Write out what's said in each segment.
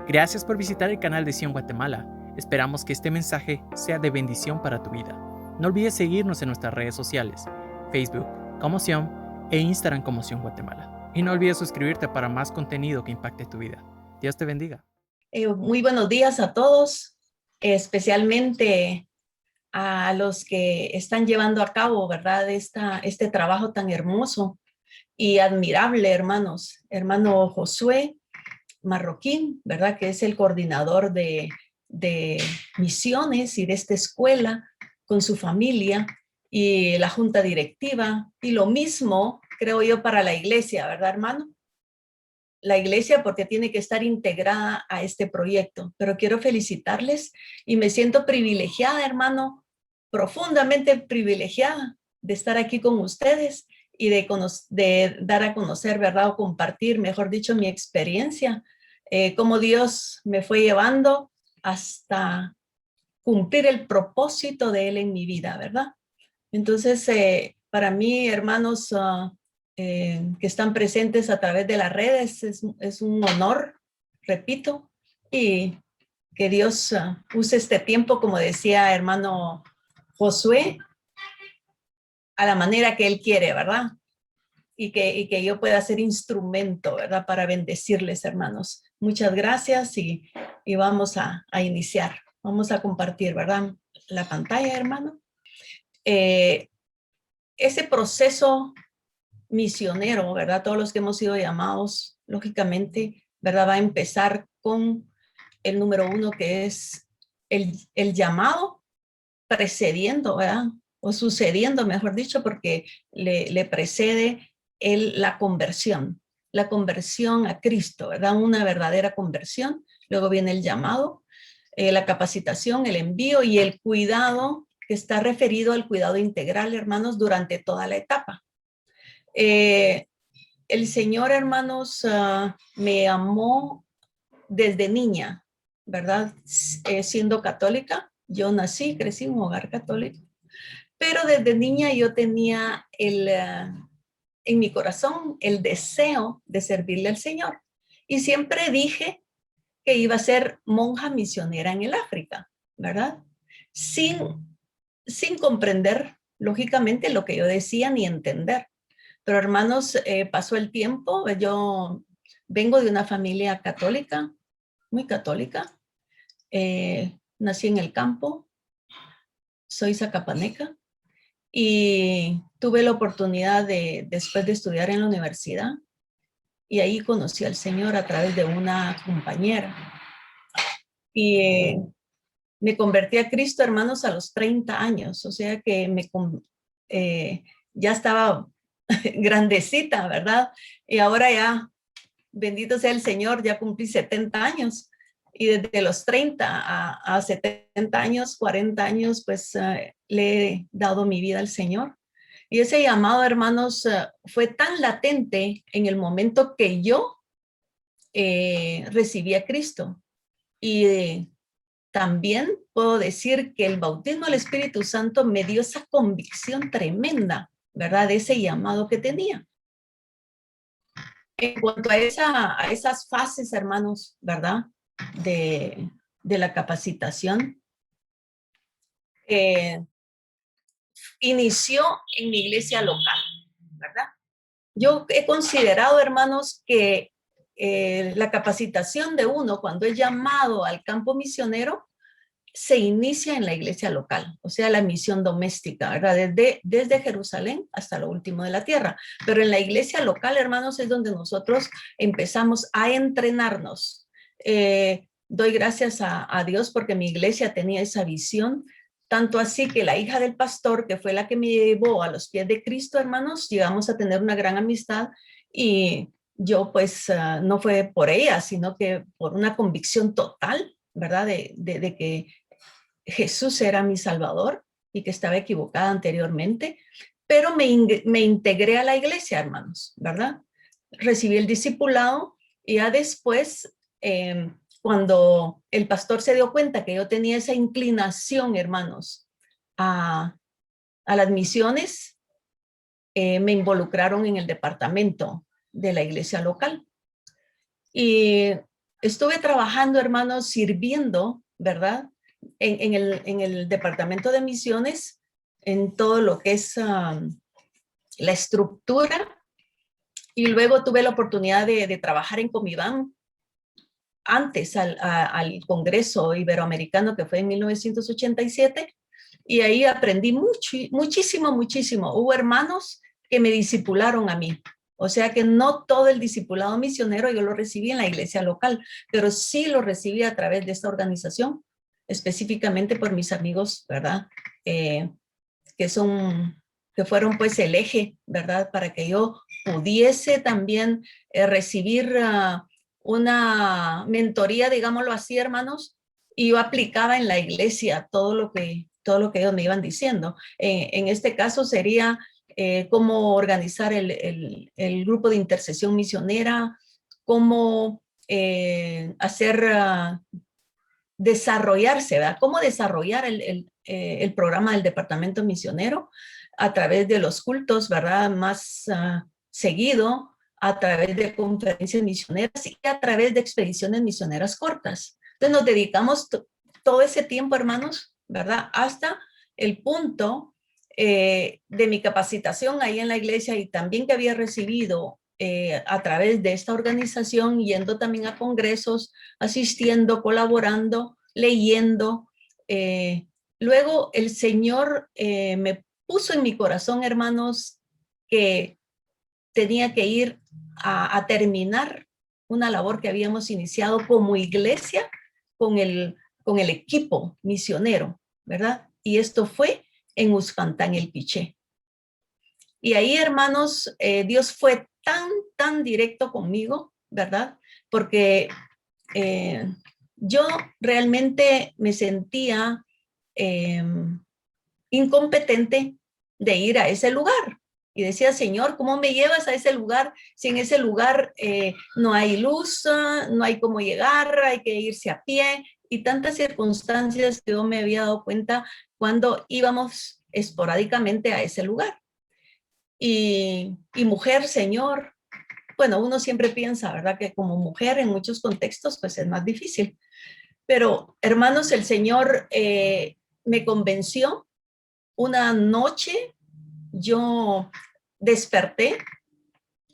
Gracias por visitar el canal de Sion Guatemala. Esperamos que este mensaje sea de bendición para tu vida. No olvides seguirnos en nuestras redes sociales, Facebook como Sion e Instagram como Sion Guatemala. Y no olvides suscribirte para más contenido que impacte tu vida. Dios te bendiga. Muy buenos días a todos, especialmente a los que están llevando a cabo, ¿verdad? Este trabajo tan hermoso y admirable, hermanos. Hermano Josué Marroquín, ¿verdad? Que es el coordinador de misiones y de esta escuela con su familia y la junta directiva. Y lo mismo, creo yo, para la iglesia, ¿verdad, hermano? La iglesia porque tiene que estar integrada a este proyecto. Pero quiero felicitarles y me siento privilegiada, hermano, profundamente privilegiada de estar aquí con ustedes y de dar a conocer, ¿verdad? O compartir, mejor dicho, mi experiencia, cómo Dios me fue llevando hasta cumplir el propósito de Él en mi vida, ¿verdad? Entonces, para mí, hermanos, que están presentes a través de las redes, es un honor, repito, y que Dios use este tiempo, como decía hermano Josué, a la manera que Él quiere, ¿verdad? Y que yo pueda ser instrumento, ¿verdad? Para bendecirles, hermanos. Muchas gracias y vamos a iniciar. Vamos a compartir, ¿verdad? La pantalla, hermano. Ese proceso misionero, ¿verdad? Todos los que hemos sido llamados, lógicamente, ¿verdad? Va a empezar con el número 1, que es el llamado precediendo, ¿verdad? O sucediendo, mejor dicho, porque le precede la conversión a Cristo, ¿verdad? Una verdadera conversión. Luego viene el llamado, la capacitación, el envío y el cuidado, que está referido al cuidado integral, hermanos, durante toda la etapa. El Señor, hermanos, me amó desde niña, ¿verdad? Siendo católica, yo nací, crecí en un hogar católico, pero desde niña yo tenía en mi corazón el deseo de servirle al Señor. Y siempre dije que iba a ser monja misionera en el África, ¿verdad? Sin comprender, lógicamente, lo que yo decía ni entender. Pero hermanos, pasó el tiempo, yo vengo de una familia católica, muy católica, nací en el campo, soy zacapaneca y tuve la oportunidad después de estudiar en la universidad y ahí conocí al Señor a través de una compañera. Y me convertí a Cristo, hermanos, a los 30 años, o sea que ya estaba grandecita, ¿verdad? Y ahora ya, bendito sea el Señor, ya cumplí 70 años. Y desde los 30 a 70 años, 40 años, pues le he dado mi vida al Señor. Y ese llamado, hermanos, fue tan latente en el momento que yo recibí a Cristo. Y también puedo decir que el bautismo del Espíritu Santo me dio esa convicción tremenda, ¿verdad? De ese llamado que tenía. En cuanto a esas fases, hermanos, ¿verdad? De la capacitación, inició en mi iglesia local, ¿verdad? Yo he considerado, hermanos, que la capacitación de uno cuando es llamado al campo misionero se inicia en la iglesia local, o sea, la misión doméstica, ¿verdad? Desde Jerusalén hasta lo último de la tierra. Pero en la iglesia local, hermanos, es donde nosotros empezamos a entrenarnos. Doy gracias a Dios porque mi iglesia tenía esa visión, tanto así que la hija del pastor, que fue la que me llevó a los pies de Cristo, hermanos, llegamos a tener una gran amistad y yo pues no fue por ella, sino que por una convicción total, ¿verdad? De que Jesús era mi Salvador y que estaba equivocada anteriormente, pero me integré a la iglesia, hermanos, ¿verdad? Recibí el discipulado y ya después, cuando el pastor se dio cuenta que yo tenía esa inclinación, hermanos, a las misiones, me involucraron en el departamento de la iglesia local. Y estuve trabajando, hermanos, sirviendo, ¿verdad? En el departamento de misiones, en todo lo que es la estructura, y luego tuve la oportunidad de trabajar en Comiban antes al Congreso Iberoamericano, que fue en 1987, y ahí aprendí muchísimo, muchísimo. Hubo hermanos que me discipularon a mí. O sea que no todo el discipulado misionero yo lo recibí en la iglesia local, pero sí lo recibí a través de esta organización, específicamente por mis amigos, ¿verdad? Que son, que fueron pues el eje, ¿verdad? Para que yo pudiese también recibir una mentoría, digámoslo así, hermanos, y yo aplicaba en la iglesia todo lo que ellos me iban diciendo. En este caso sería cómo organizar el grupo de intercesión misionera, cómo hacer, desarrollarse, ¿verdad? Cómo desarrollar el programa del departamento misionero a través de los cultos, ¿verdad? Más seguido, a través de conferencias misioneras y a través de expediciones misioneras cortas. Entonces nos dedicamos todo ese tiempo, hermanos, ¿verdad? Hasta el punto de mi capacitación ahí en la iglesia y también que había recibido a través de esta organización, yendo también a congresos, asistiendo, colaborando, leyendo. Luego el Señor me puso en mi corazón, hermanos, que tenía que ir a terminar una labor que habíamos iniciado como iglesia con el equipo misionero, ¿verdad? Y esto fue en Uspantán, el Piché. Y ahí, hermanos, Dios fue tan directo conmigo, ¿verdad? Porque yo realmente me sentía incompetente de ir a ese lugar. Y decía, Señor, ¿cómo me llevas a ese lugar si en ese lugar no hay luz, no hay cómo llegar, hay que irse a pie? Y tantas circunstancias que yo me había dado cuenta cuando íbamos esporádicamente a ese lugar. Y mujer, Señor, bueno, uno siempre piensa, ¿verdad? Que como mujer en muchos contextos, pues es más difícil. Pero, hermanos, el Señor me convenció. Una noche yo desperté,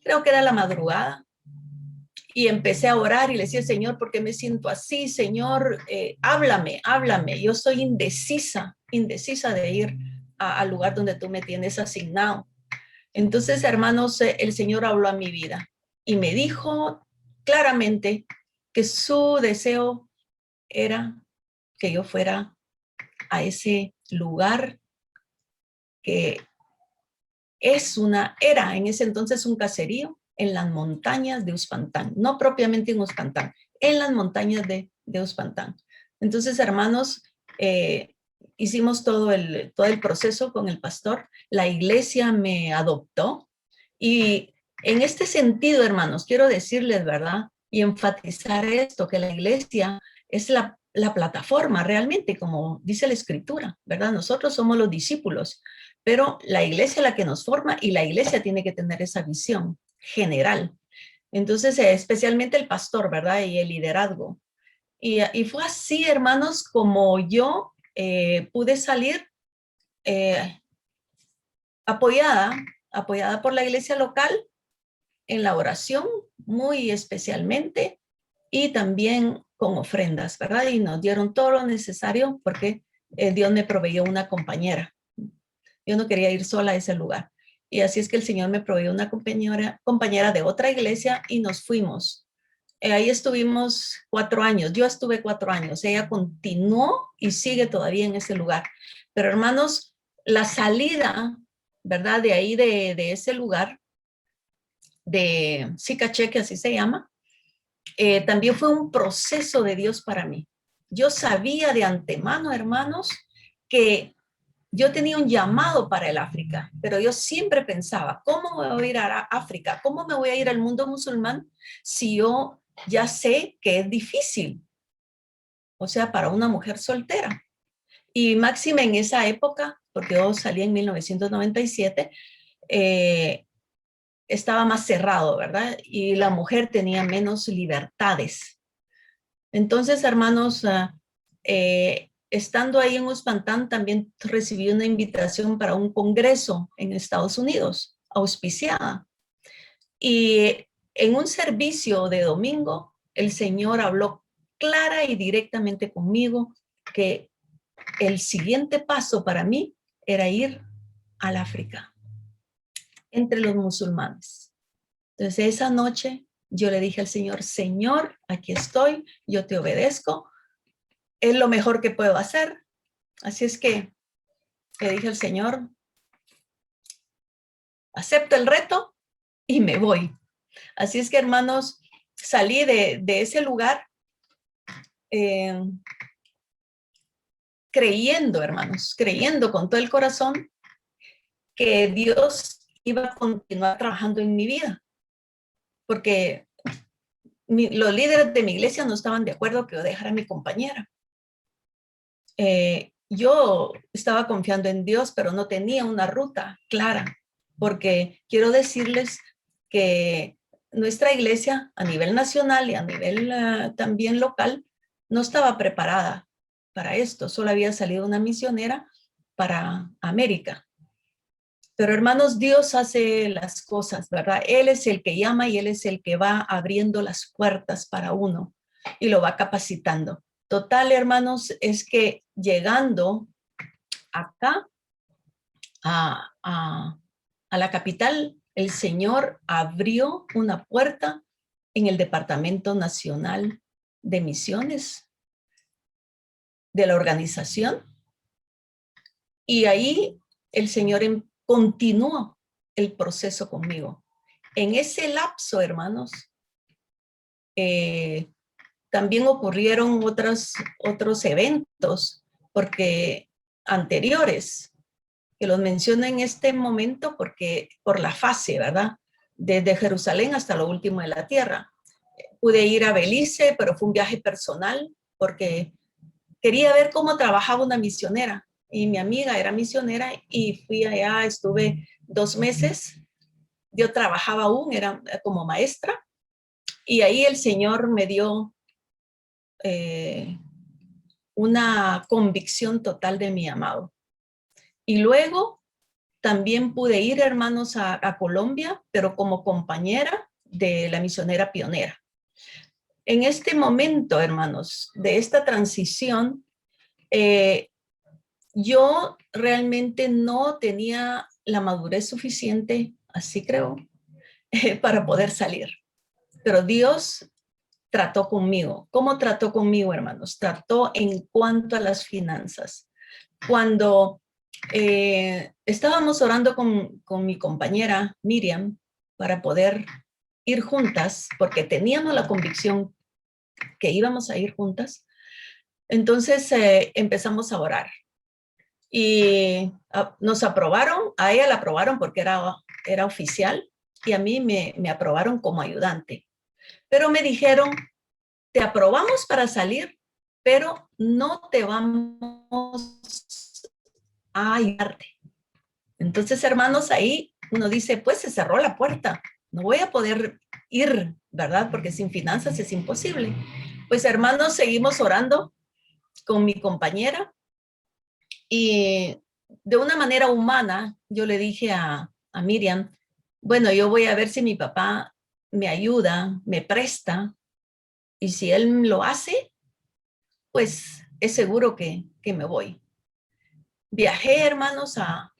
creo que era la madrugada, y empecé a orar y le decía, Señor, ¿por qué me siento así? Señor, háblame, háblame. Yo soy indecisa de ir al lugar donde tú me tienes asignado. Entonces, hermanos, el Señor habló a mi vida y me dijo claramente que su deseo era que yo fuera a ese lugar que era en ese entonces un caserío en las montañas de Uspantán, no propiamente en Uspantán, en las montañas de Uspantán. Entonces, hermanos, hicimos todo el proceso con el pastor, la iglesia me adoptó y en este sentido, hermanos, quiero decirles, ¿verdad? Y enfatizar esto, que la iglesia es la plataforma realmente, como dice la escritura, ¿verdad? Nosotros somos los discípulos, pero la iglesia es la que nos forma y la iglesia tiene que tener esa visión general. Entonces, especialmente el pastor, ¿verdad? Y el liderazgo. Y fue así, hermanos, como yo pude salir eh, apoyada por la iglesia local en la oración, muy especialmente, y también con ofrendas, ¿verdad? Y nos dieron todo lo necesario porque Dios me proveyó una compañera. Yo no quería ir sola a ese lugar. Y así es que el Señor me proveyó una compañera de otra iglesia y nos fuimos. Ahí estuvimos 4 años. Yo estuve 4 años. Ella continuó y sigue todavía en ese lugar. Pero hermanos, la salida, ¿verdad? De ahí, de ese lugar, de Sicaché, que así se llama, también fue un proceso de Dios para mí. Yo sabía de antemano, hermanos, que yo tenía un llamado para el África, pero yo siempre pensaba, ¿cómo me voy a ir a África? ¿Cómo me voy a ir al mundo musulmán si yo ya sé que es difícil? O sea, para una mujer soltera. Y máxima en esa época, porque yo salí en 1997, estaba más cerrado, ¿verdad? Y la mujer tenía menos libertades. Entonces, hermanos, estando ahí en Uspantán, también recibí una invitación para un congreso en Estados Unidos, auspiciada. Y en un servicio de domingo, el Señor habló clara y directamente conmigo que el siguiente paso para mí era ir al África, entre los musulmanes. Entonces, esa noche yo le dije al Señor, Señor, aquí estoy, yo te obedezco, es lo mejor que puedo hacer. Así es que le dije al Señor, acepto el reto y me voy. Así es que, hermanos, salí de ese lugar eh, creyendo, hermanos, creyendo con todo el corazón que Dios iba a continuar trabajando en mi vida, porque los líderes de mi iglesia no estaban de acuerdo que yo dejara a mi compañera. Yo estaba confiando en Dios, pero no tenía una ruta clara, porque quiero decirles que nuestra iglesia a nivel nacional y a nivel también local no estaba preparada para esto. Solo había salido una misionera para América. Pero hermanos, Dios hace las cosas, ¿verdad? Él es el que llama y Él es el que va abriendo las puertas para uno y lo va capacitando. Total, hermanos, es que llegando acá a la capital, el Señor abrió una puerta en el Departamento Nacional de Misiones de la organización y ahí el Señor continuó el proceso conmigo. En ese lapso, hermanos, también ocurrieron otros eventos, porque anteriores, que los menciono en este momento porque por la fase, ¿verdad? Desde Jerusalén hasta lo último de la tierra. Pude ir a Belice, pero fue un viaje personal porque quería ver cómo trabajaba una misionera y mi amiga era misionera y fui allá, estuve 2 meses, yo trabajaba aún, era como maestra y ahí el Señor me dio una convicción total de mi amado. Y luego también pude ir, hermanos, a Colombia, pero como compañera de la misionera pionera. En este momento, hermanos, de esta transición, yo realmente no tenía la madurez suficiente, así creo, para poder salir. Pero Dios trató conmigo. ¿Cómo trató conmigo, hermanos? Trató en cuanto a las finanzas. Cuando estábamos orando con mi compañera Miriam para poder ir juntas, porque teníamos la convicción que íbamos a ir juntas, entonces empezamos a orar. Y nos aprobaron, a ella la aprobaron porque era oficial y a mí me aprobaron como ayudante. Pero me dijeron, te aprobamos para salir, pero no te vamos a ayudarte. Entonces, hermanos, ahí uno dice, pues se cerró la puerta, no voy a poder ir, ¿verdad? Porque sin finanzas es imposible. Pues, hermanos, seguimos orando con mi compañera y de una manera humana yo le dije a Miriam, bueno, yo voy a ver si mi papá me ayuda, me presta, y si él lo hace, pues es seguro que me voy. Viajé, hermanos, a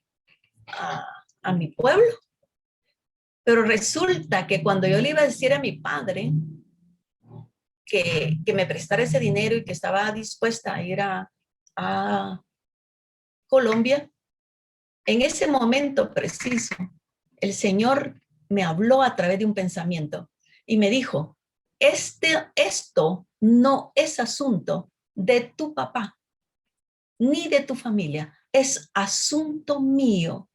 mi pueblo, pero resulta que cuando yo le iba a decir a mi padre que me prestara ese dinero y que estaba dispuesta a ir a Colombia, en ese momento preciso, el Señor me habló a través de un pensamiento y me dijo, esto no es asunto de tu papá ni de tu familia, es asunto mío.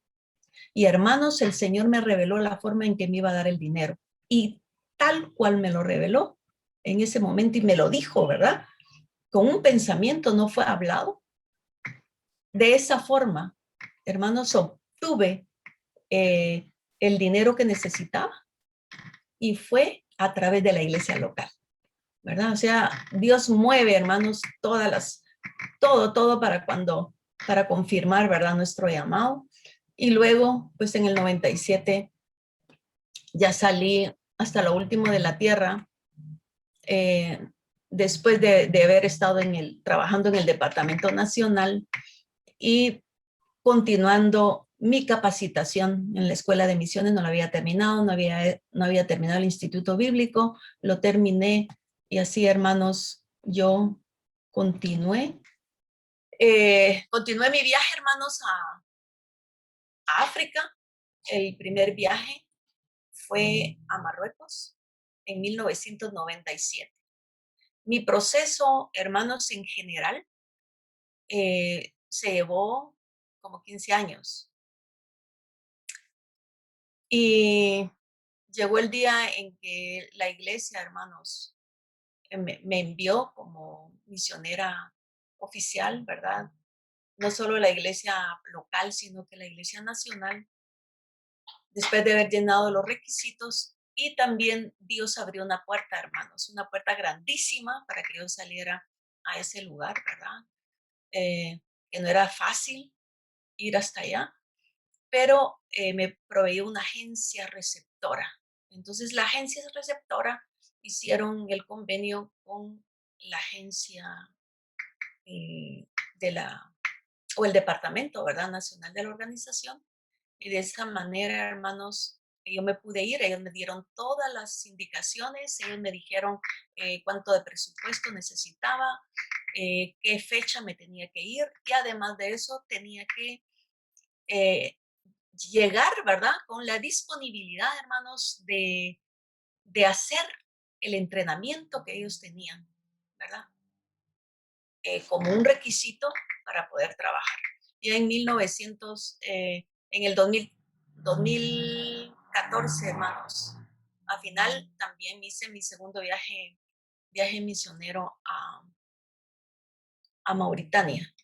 Y hermanos, el Señor me reveló la forma en que me iba a dar el dinero. Y tal cual me lo reveló en ese momento y me lo dijo, ¿verdad? Con un pensamiento, no fue hablado. De esa forma, hermanos, obtuve el dinero que necesitaba y fue a través de la iglesia local, ¿verdad? O sea, Dios mueve, hermanos, todo para confirmar, ¿verdad? Nuestro llamado. Y luego, pues en el 97 ya salí hasta lo último de la tierra, eh, después de haber estado trabajando en el Departamento Nacional y continuando mi capacitación en la Escuela de Misiones. No la había terminado, no había terminado el Instituto Bíblico, lo terminé y así, hermanos, yo continué. Continué mi viaje, hermanos, a África. El primer viaje fue a Marruecos en 1997. Mi proceso, hermanos, en general, se llevó como 15 años. Y llegó el día en que la iglesia, hermanos, me envió como misionera oficial, ¿verdad? No solo la iglesia local, sino que la iglesia nacional, después de haber llenado los requisitos. Y también Dios abrió una puerta, hermanos, una puerta grandísima para que yo saliera a ese lugar, ¿verdad? Que no era fácil ir hasta allá, pero me proveyó una agencia receptora. Entonces, la agencia receptora hicieron el convenio con la agencia de o el departamento, ¿verdad? Nacional de la organización. Y de esa manera, hermanos, yo me pude ir. Ellos me dieron todas las indicaciones. Ellos me dijeron cuánto de presupuesto necesitaba, qué fecha me tenía que ir. Y además de eso, tenía que llegar, ¿verdad? Con la disponibilidad, hermanos, de hacer el entrenamiento que ellos tenían, ¿verdad? Como un requisito para poder trabajar. Ya en 1900, en el 2014, hermanos, al final también hice mi segundo viaje misionero a Mauritania.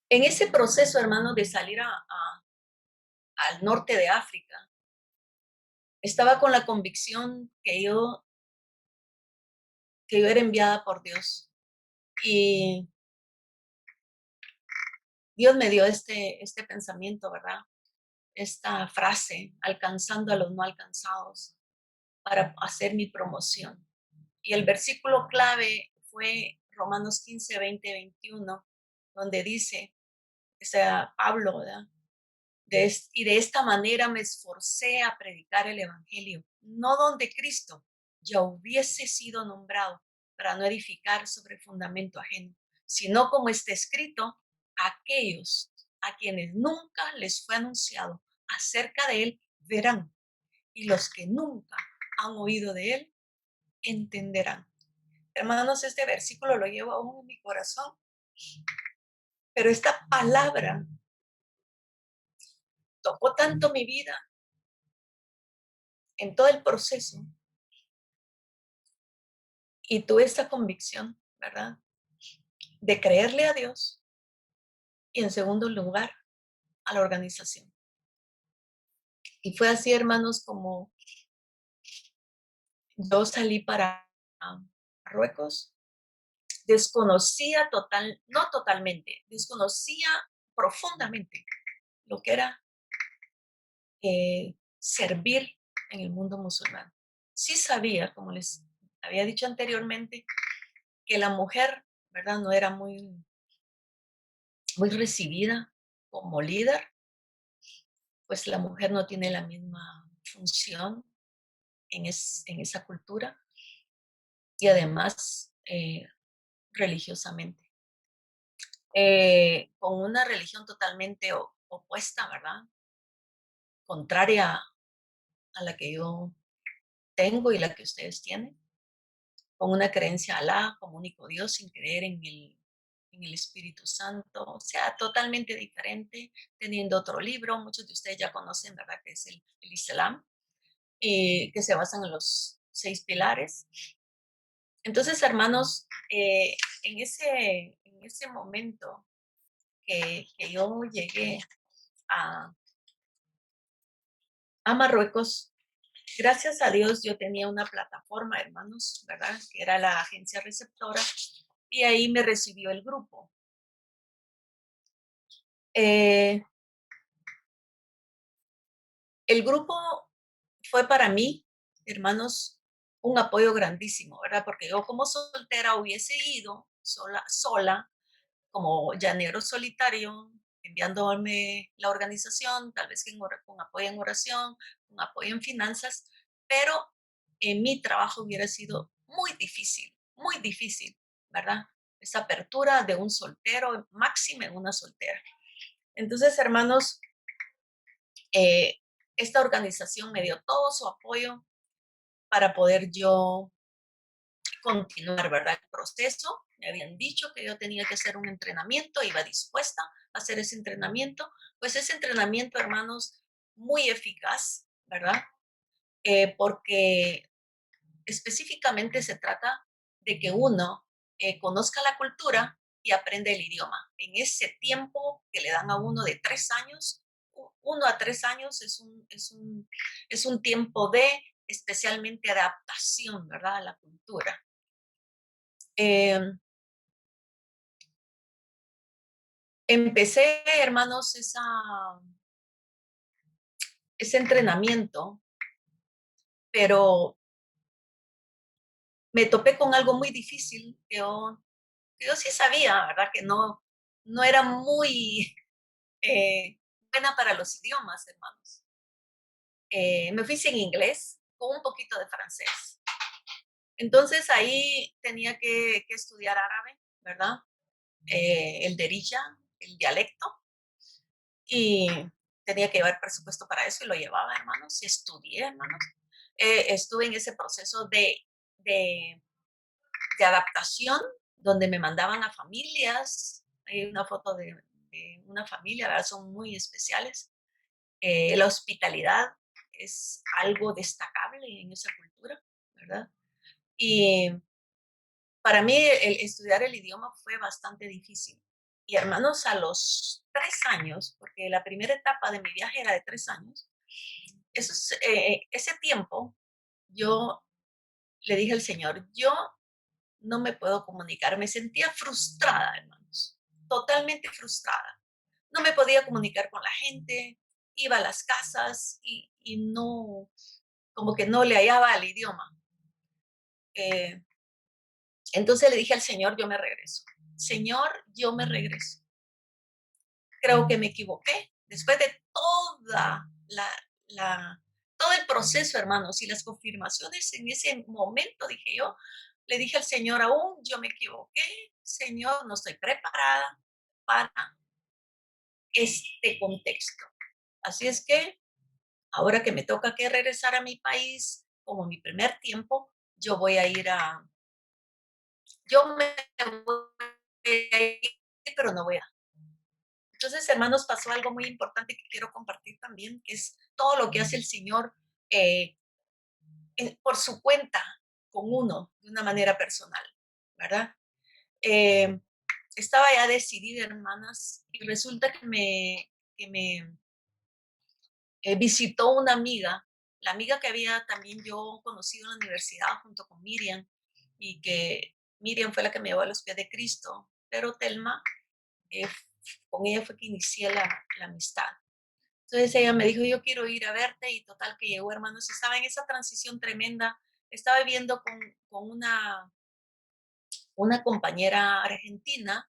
En ese proceso, hermanos, de salir al norte de África, estaba con la convicción que yo era enviada por Dios. Y Dios me dio este pensamiento, ¿verdad? Esta frase, alcanzando a los no alcanzados, para hacer mi promoción. Y el versículo clave fue Romanos 15, 20, 21, donde dice, o sea, Pablo, ¿verdad? Y de esta manera me esforcé a predicar el Evangelio, no donde Cristo ya hubiese sido nombrado, para no edificar sobre fundamento ajeno, sino como está escrito, aquellos a quienes nunca les fue anunciado acerca de él verán, y los que nunca han oído de él entenderán. Hermanos, este versículo lo llevo aún en mi corazón, pero esta palabra tocó tanto mi vida en todo el proceso. Y tuve esta convicción, ¿verdad? De creerle a Dios y en segundo lugar a la organización. Y fue así, hermanos, como yo salí para Marruecos. Desconocía no totalmente, desconocía profundamente lo que era servir en el mundo musulmán. Sí sabía, como les había dicho anteriormente, que la mujer, ¿verdad? No era muy recibida como líder, pues la mujer no tiene la misma función en esa cultura y además religiosamente. Con una religión totalmente opuesta, ¿verdad? Contraria a la que yo tengo y la que ustedes tienen, con una creencia a Alá como único Dios, sin creer en el Espíritu Santo, o sea, totalmente diferente, teniendo otro libro, muchos de ustedes ya conocen, ¿verdad? Que es el Islam, que se basan en los 6 pilares. Entonces, hermanos, en ese momento que yo llegué a a Marruecos. Gracias a Dios yo tenía una plataforma, hermanos, ¿verdad? Que era la agencia receptora y ahí me recibió el grupo. El grupo fue para mí, hermanos, un apoyo grandísimo, ¿verdad? Porque yo como soltera hubiese ido sola, como llanero solitario, enviándome la organización, tal vez con apoyo en oración, con apoyo en finanzas, pero en mi trabajo hubiera sido muy difícil, ¿verdad? Esa apertura de un soltero, máxima en una soltera. Entonces, hermanos, esta organización me dio todo su apoyo para poder yo continuar, ¿verdad? El proceso. Me habían dicho que yo tenía que hacer un entrenamiento, iba dispuesta a hacer ese entrenamiento. Pues ese entrenamiento, hermanos, muy eficaz, ¿verdad? Porque específicamente se trata de que uno conozca la cultura y aprenda el idioma. En ese tiempo que le dan a uno de 3 años, 1 a 3 años es un tiempo de especialmente adaptación, ¿verdad? A la cultura. Empecé, hermanos, ese entrenamiento, pero me topé con algo muy difícil que yo sí sabía, ¿verdad? Que no era muy buena para los idiomas, hermanos. Me fui sin inglés, con un poquito de francés. Entonces ahí tenía que estudiar árabe, ¿verdad? El derija, el dialecto, y tenía que llevar presupuesto para eso y lo llevaba, hermanos, y estudié, hermanos. Estuve en ese proceso de, de adaptación, donde me mandaban a familias. Hay una foto de una familia, ¿verdad? Son muy especiales. La hospitalidad es algo destacable en esa cultura, ¿verdad? Y para mí el estudiar el idioma fue bastante difícil. Y hermanos, a los 3 años, porque la primera etapa de mi viaje era de 3 años, ese tiempo yo le dije al Señor, yo no me puedo comunicar. Me sentía frustrada, hermanos, totalmente frustrada. No me podía comunicar con la gente, iba a las casas y no, como que no le hallaba al idioma. Eh, entonces le dije al Señor, yo me regreso. Señor, yo me regreso. Creo que me equivoqué. Después de todo el proceso, hermanos, y las confirmaciones en ese momento, dije yo, le dije al Señor, aún yo me equivoqué, Señor, no estoy preparada para este contexto. Así es que ahora que me toca que regresar a mi país, como mi primer tiempo, yo me voy a ir, pero no voy a. Entonces, hermanos, pasó algo muy importante que quiero compartir también, que es todo lo que hace el Señor eh, por su cuenta con uno de una manera personal, ¿verdad? Eh, Estaba ya decidida, hermanas, y resulta que me visitó una amiga, la amiga que había también yo conocido en la universidad junto con Miriam, y que Miriam fue la que me llevó a los pies de Cristo, pero Telma, eh, con ella fue que inicié la amistad. Entonces ella me dijo, yo quiero ir a verte, y total que llegó, hermanos, estaba en esa transición tremenda, estaba viviendo con una compañera argentina,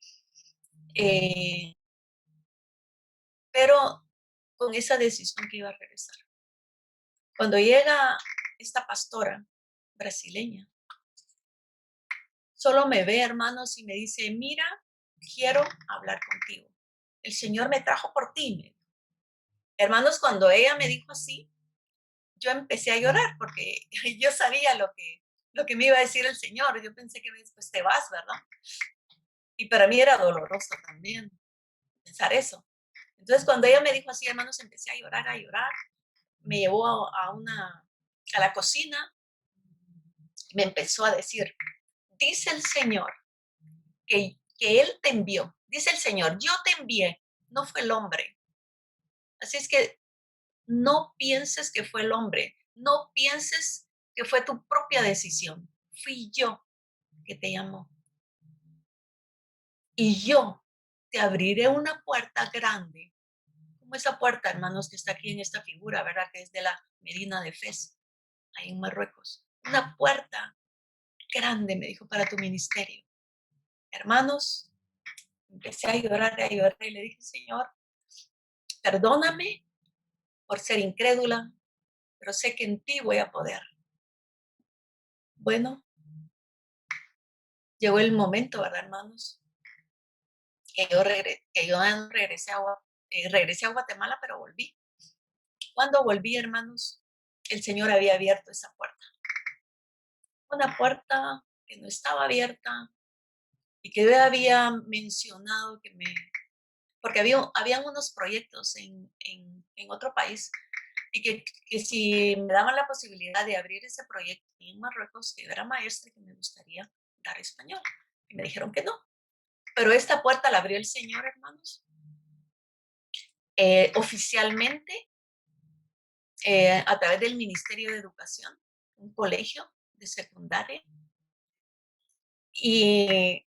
eh, pero con esa decisión que iba a regresar. Cuando llega esta pastora brasileña, solo me ve, hermanos, y me dice, mira, quiero hablar contigo. El Señor me trajo por ti. Hermanos, cuando ella me dijo así, yo empecé a llorar porque yo sabía lo que me iba a decir el Señor. Yo pensé que después te vas, ¿verdad? Y para mí era doloroso también pensar eso. Entonces, cuando ella me dijo así, hermanos, empecé a llorar, a llorar. Me llevó a la cocina, me empezó a decir, dice el Señor que Él te envió. Dice el Señor, yo te envié, no fue el hombre. Así es que No pienses que fue el hombre, no pienses que fue tu propia decisión. Fui yo que te llamó. Y yo te abriré una puerta grande, como esa puerta, hermanos, que está aquí en esta figura, ¿verdad? Que es de la Medina de Fez, ahí en Marruecos. Una puerta grande, me dijo, para tu ministerio. Hermanos, empecé a llorar y le dije, Señor, perdóname por ser incrédula, pero sé que en ti voy a poder. Bueno, llegó el momento, ¿verdad, hermanos? Regresé a Guatemala, pero volví. Cuando volví, hermanos, el Señor había abierto esa puerta. Una puerta que no estaba abierta y que yo había mencionado porque habían unos proyectos en otro país y que si me daban la posibilidad de abrir ese proyecto en Marruecos, que yo era maestra y que me gustaría dar español. Y me dijeron que no. Pero esta puerta la abrió el Señor, hermanos. Oficialmente, a través del Ministerio de Educación, un colegio de secundaria. Y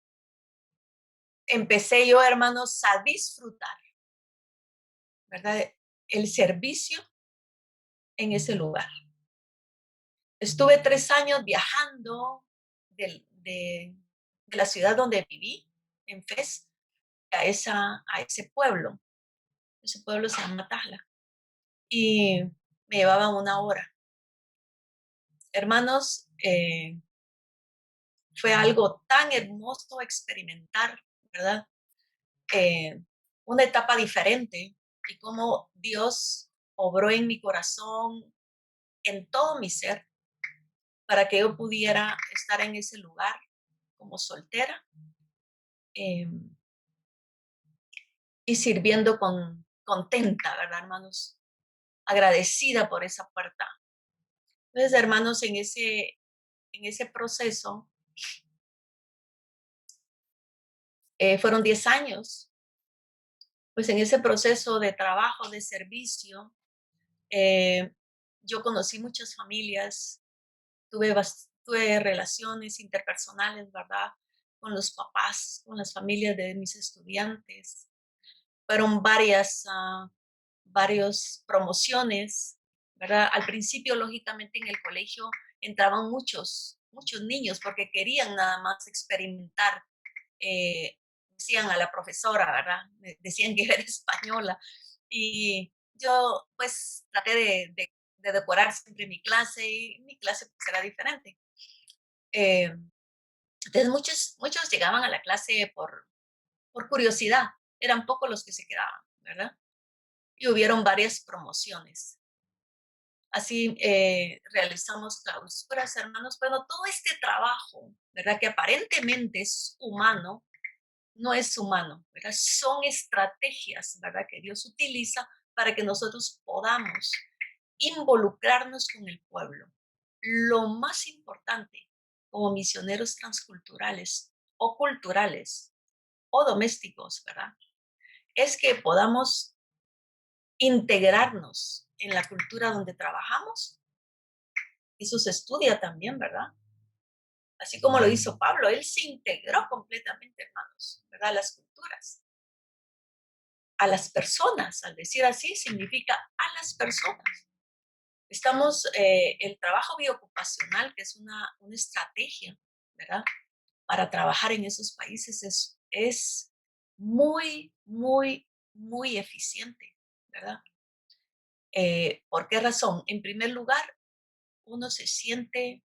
empecé yo, hermanos, a disfrutar, ¿verdad? El servicio en ese lugar. Estuve 3 años viajando de la ciudad donde viví, en Fez, a ese pueblo. Ese pueblo se llama Tajla. Y me llevaba 1 hora. Hermanos, fue algo tan hermoso experimentar, ¿verdad? Una etapa diferente y cómo Dios obró en mi corazón, en todo mi ser, para que yo pudiera estar en ese lugar como soltera eh, y sirviendo contenta, ¿verdad, hermanos? Agradecida por esa puerta. Entonces, hermanos, en ese proceso, fueron 10 años, pues en ese proceso de trabajo, de servicio, yo conocí muchas familias, tuve relaciones interpersonales, ¿verdad? Con los papás, con las familias de mis estudiantes. Fueron varias promociones, ¿verdad? Al principio, lógicamente, en el colegio entraban muchos niños porque querían nada más experimentar. Decían a la profesora, ¿verdad? Decían que era española. Y yo, pues, traté de decorar siempre mi clase y mi clase pues, era diferente. Eh, entonces, muchos llegaban a la clase por curiosidad. Eran pocos los que se quedaban, ¿verdad? Y hubieron varias promociones. Así realizamos clausuras, hermanos. Bueno, todo este trabajo, ¿verdad? Que aparentemente es humano, no es humano, ¿verdad? Son estrategias, ¿verdad? Que Dios utiliza para que nosotros podamos involucrarnos con el pueblo. Lo más importante como misioneros transculturales o culturales o domésticos, ¿verdad? Es que podamos integrarnos en la cultura donde trabajamos. Eso se estudia también, ¿verdad? Así como lo hizo Pablo, él se integró completamente, hermanos, ¿verdad? A las culturas, a las personas, al decir así, significa a las personas. El trabajo biocupacional, que es una estrategia, ¿verdad? Para trabajar en esos países es muy, muy, muy eficiente, ¿verdad? ¿Por qué razón? En primer lugar, uno se siente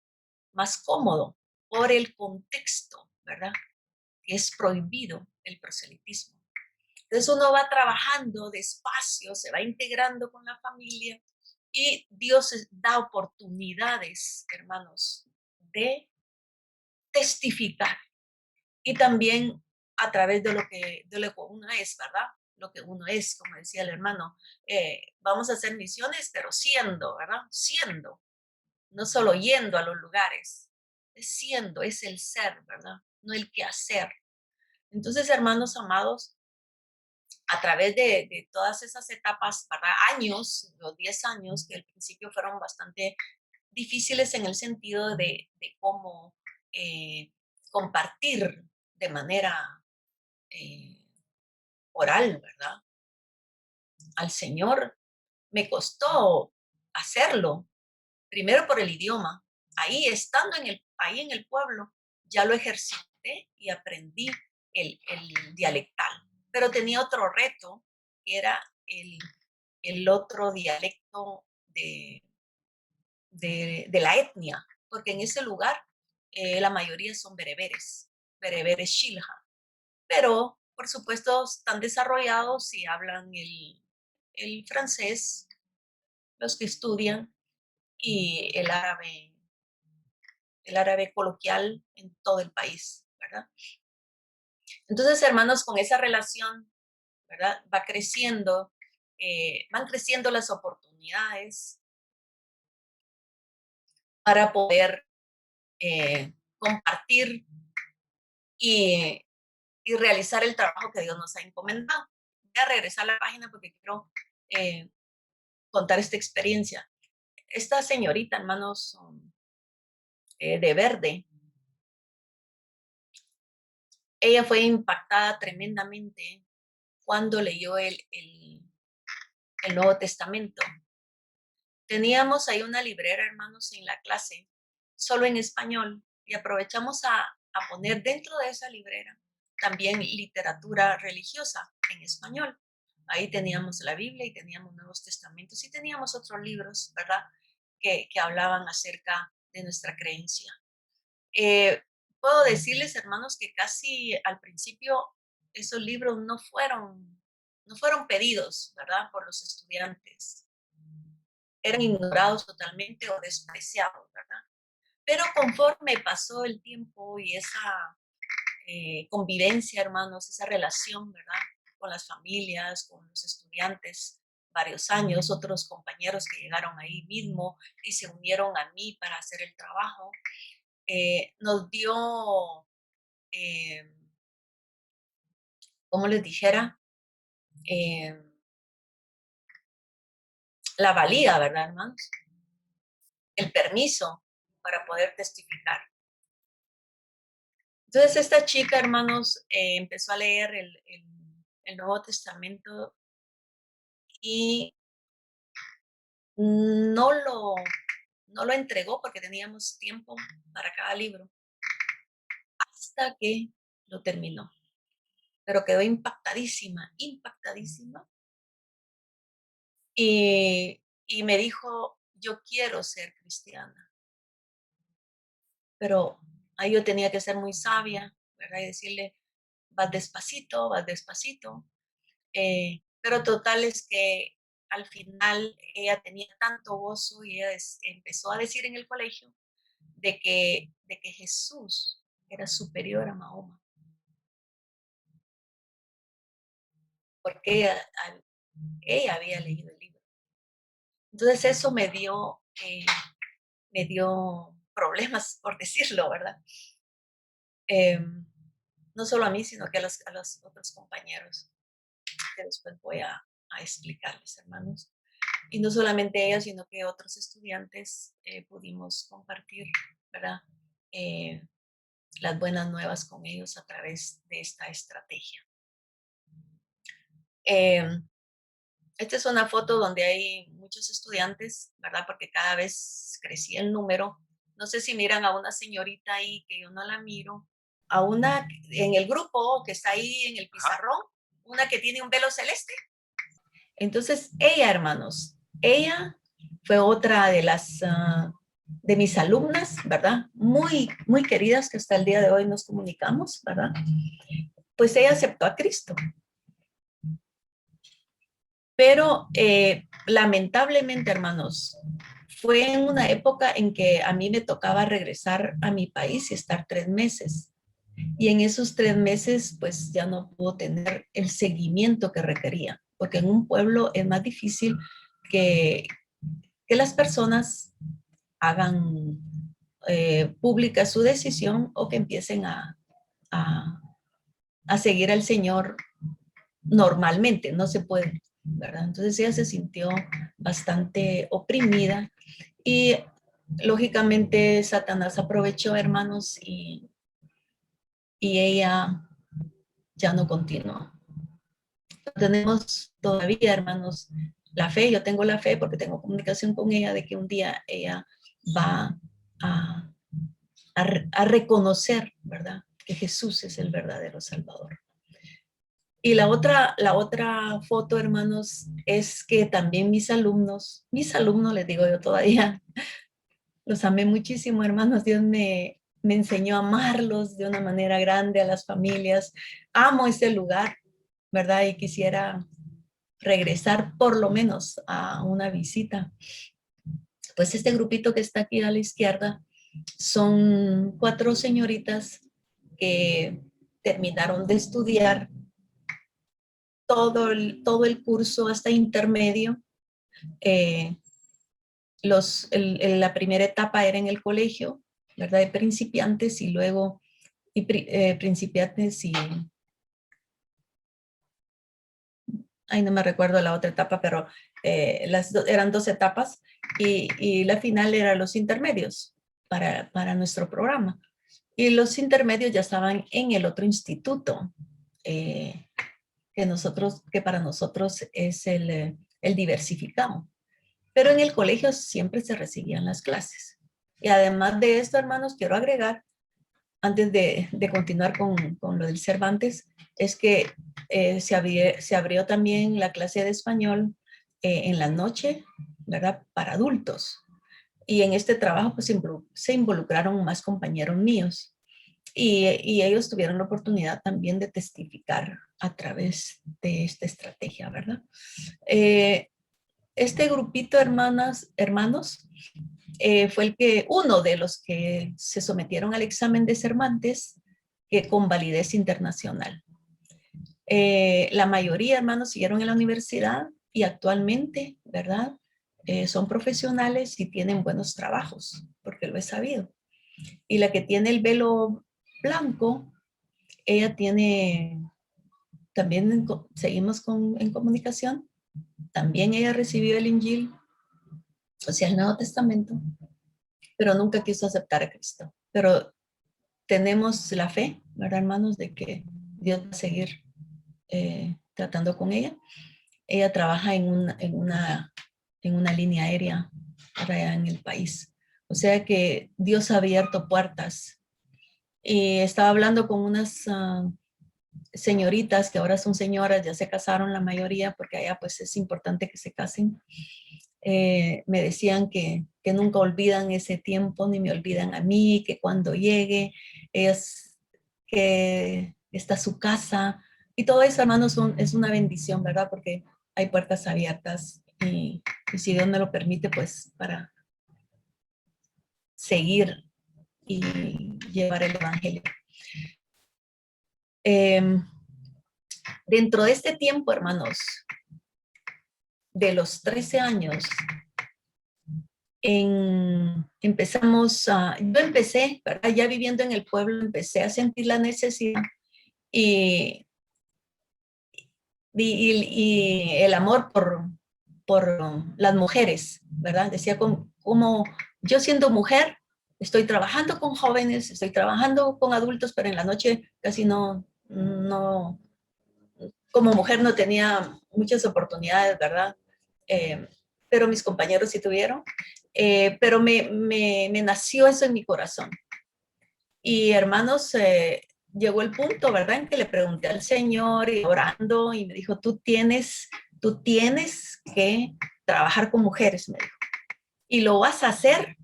más cómodo por el contexto, ¿verdad? Que es prohibido el proselitismo. Entonces uno va trabajando despacio, se va integrando con la familia y Dios da oportunidades, hermanos, de testificar y también a través de lo que uno es, ¿verdad? Lo que uno es, como decía el hermano, vamos a hacer misiones, pero siendo, ¿verdad? Siendo, no solo yendo a los lugares, es siendo, es el ser, ¿verdad? No el qué hacer. Entonces, hermanos amados, a través de todas esas etapas, ¿verdad? Años, los 10 años, que al principio fueron bastante difíciles en el sentido de cómo compartir de manera oral, ¿verdad? Al Señor me costó hacerlo, primero por el idioma. Ahí, estando ahí en el pueblo, ya lo ejercité y aprendí el dialectal. Pero tenía otro reto, que era el otro dialecto de la etnia, porque en ese lugar la mayoría son bereberes shilha, pero por supuesto están desarrollados y hablan el francés, los que estudian, y el árabe coloquial en todo el país, ¿verdad? Entonces, hermanos, con esa relación, ¿verdad? Van creciendo las oportunidades para poder compartir y, y, realizar el trabajo que Dios nos ha encomendado. Voy a regresar a la página porque quiero contar esta experiencia. Esta señorita, hermanos, de verde, ella fue impactada tremendamente cuando leyó el Nuevo Testamento. Teníamos ahí una librera, hermanos, en la clase, solo en español, y aprovechamos a poner dentro de esa librera también literatura religiosa en español. Ahí teníamos la Biblia y teníamos Nuevos Testamentos y teníamos otros libros, ¿verdad?, que hablaban acerca de nuestra creencia. Puedo decirles, hermanos, que casi al principio esos libros no fueron pedidos, ¿verdad?, por los estudiantes. Eran ignorados totalmente o despreciados, ¿verdad? Pero conforme pasó el tiempo y esa convivencia, hermanos, esa relación, ¿verdad?, con las familias, con los estudiantes, varios años, otros compañeros que llegaron ahí mismo y se unieron a mí para hacer el trabajo, nos dio, como les dijera, la valía, ¿verdad, hermanos? El permiso para poder testificar. Entonces esta chica, hermanos, empezó a leer el Nuevo Testamento y no lo entregó porque teníamos tiempo para cada libro hasta que lo terminó. Pero quedó impactadísima. Y me dijo, yo quiero ser cristiana. Pero ahí yo tenía que ser muy sabia, ¿verdad? Y decirle, vas despacito. Pero total es que al final ella tenía tanto gozo y ella empezó a decir en el colegio de que Jesús era superior a Mahoma, porque ella había leído el libro. Entonces eso me dio problemas, por decirlo, ¿verdad? No solo a mí, sino que a los otros compañeros, que después voy a explicarles, hermanos. Y no solamente ella, sino que otros estudiantes pudimos compartir, ¿verdad?, las buenas nuevas con ellos a través de esta estrategia. Esta es una foto donde hay muchos estudiantes, ¿verdad?, porque cada vez crecía el número. No sé si miran a una señorita ahí que yo no la miro, a una en el grupo que está ahí en el pizarrón, una que tiene un velo celeste. Entonces, ella, hermanos, ella fue otra de mis alumnas, ¿verdad? Muy, muy queridas, que hasta el día de hoy nos comunicamos, ¿verdad? Pues ella aceptó a Cristo. Pero lamentablemente, hermanos, fue en una época en que a mí me tocaba regresar a mi país y estar 3 meses. Y en esos 3 meses, pues ya no pudo tener el seguimiento que requería, porque en un pueblo es más difícil que las personas hagan pública su decisión o que empiecen a seguir al Señor normalmente, no se puede, ¿verdad? Entonces ella se sintió bastante oprimida y lógicamente Satanás aprovechó, hermanos, y ella ya no continuó. Tenemos todavía, hermanos, la fe. Yo tengo la fe porque tengo comunicación con ella de que un día ella va a, a reconocer, ¿verdad? Que Jesús es el verdadero Salvador. Y la otra foto, hermanos, es que también mis alumnos, les digo yo todavía, los amé muchísimo, hermanos. Dios me enseñó a amarlos de una manera grande a las familias. Amo este lugar, ¿verdad? Y quisiera regresar por lo menos a una visita. Pues este grupito que está aquí a la izquierda son 4 señoritas que terminaron de estudiar todo el curso hasta intermedio. Eh, la primera etapa era en el colegio, ¿verdad? De principiantes y luego principiantes y ay, no me recuerdo la otra etapa, pero eran 2 etapas y la final era los intermedios para nuestro programa. Y los intermedios ya estaban en el otro instituto, que para nosotros es el diversificado. Pero en el colegio siempre se recibían las clases. Y además de esto, hermanos, quiero agregar, antes de continuar con lo del Cervantes, es que se abrió también la clase de español en la noche, ¿verdad? Para adultos. Y en este trabajo pues, se involucraron más compañeros míos. Y ellos tuvieron la oportunidad también de testificar a través de esta estrategia, ¿verdad? Este grupito, hermanos, fue uno de los que se sometieron al examen de Cervantes con validez internacional. La mayoría, hermanos, siguieron en la universidad y actualmente, ¿verdad? Son profesionales y tienen buenos trabajos, porque lo he sabido. Y la que tiene el velo blanco, ella tiene, también seguimos en comunicación, también ella recibió el Injil, o sea, el Nuevo Testamento, pero nunca quiso aceptar a Cristo. Pero tenemos la fe, ¿verdad, hermanos? De que Dios va a seguir tratando con ella. Ella trabaja en una línea aérea allá en el país. O sea que Dios ha abierto puertas. Y estaba hablando con unas señoritas que ahora son señoras, ya se casaron la mayoría, porque allá pues es importante que se casen. Me decían que nunca olvidan ese tiempo, ni me olvidan a mí, que cuando llegue es que está su casa. Y todo eso, hermanos, es una bendición, ¿verdad? Porque hay puertas abiertas y si Dios me lo permite, pues para seguir y llevar el evangelio. Dentro de este tiempo, hermanos, de los 13 años, yo empecé, ¿verdad? Ya viviendo en el pueblo, empecé a sentir la necesidad y el amor por las mujeres, ¿verdad? Decía como yo siendo mujer, estoy trabajando con jóvenes, estoy trabajando con adultos, pero en la noche casi no, como mujer no tenía muchas oportunidades, ¿verdad? Pero mis compañeros sí tuvieron. Pero me nació eso en mi corazón. Y hermanos, llegó el punto, ¿verdad? En que le pregunté al Señor y orando y me dijo, tú tienes que trabajar con mujeres, me dijo. Y lo vas a hacer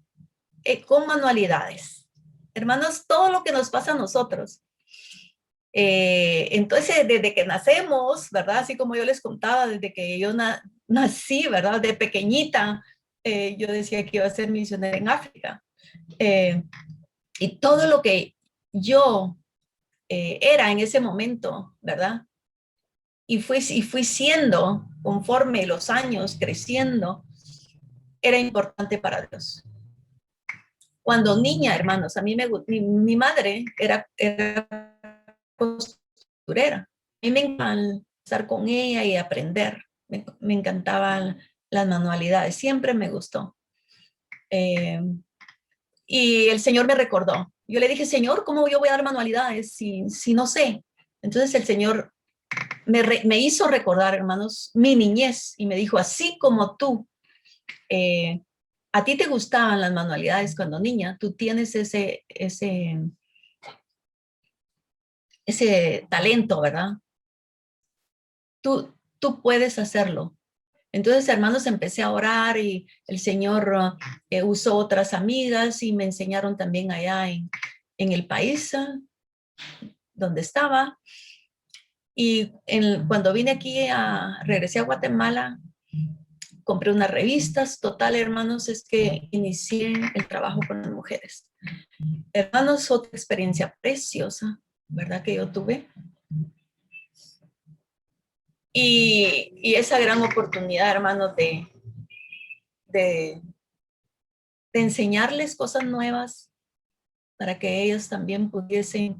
con manualidades. Hermanos, todo lo que nos pasa a nosotros. Entonces, desde que nacemos, ¿verdad? Así como yo les contaba, desde que yo nací, ¿verdad? De pequeñita, yo decía que iba a ser misionera en África. Y todo lo que yo era en ese momento, ¿verdad? Y fui siendo, conforme los años creciendo, era importante para Dios. Cuando niña, hermanos, a mí mi madre era costurera. A mí me encanta estar con ella y aprender. Me encantaban las manualidades, siempre me gustó. Y el Señor me recordó. Yo le dije, Señor, ¿cómo yo voy a dar manualidades si no sé? Entonces el Señor me hizo recordar, hermanos, mi niñez y me dijo, así como tú, a ti te gustaban las manualidades cuando niña, tú tienes ese talento, ¿verdad? Tú puedes hacerlo. Entonces, hermanos, empecé a orar y el Señor usó otras amigas y me enseñaron también allá en el país donde estaba. Y cuando vine aquí, regresé a Guatemala, compré unas revistas. Total, hermanos, es que inicié el trabajo con las mujeres. Hermanos, otra experiencia preciosa, ¿verdad? Que yo tuve. Y esa gran oportunidad, hermanos, de enseñarles cosas nuevas para que ellos también pudiesen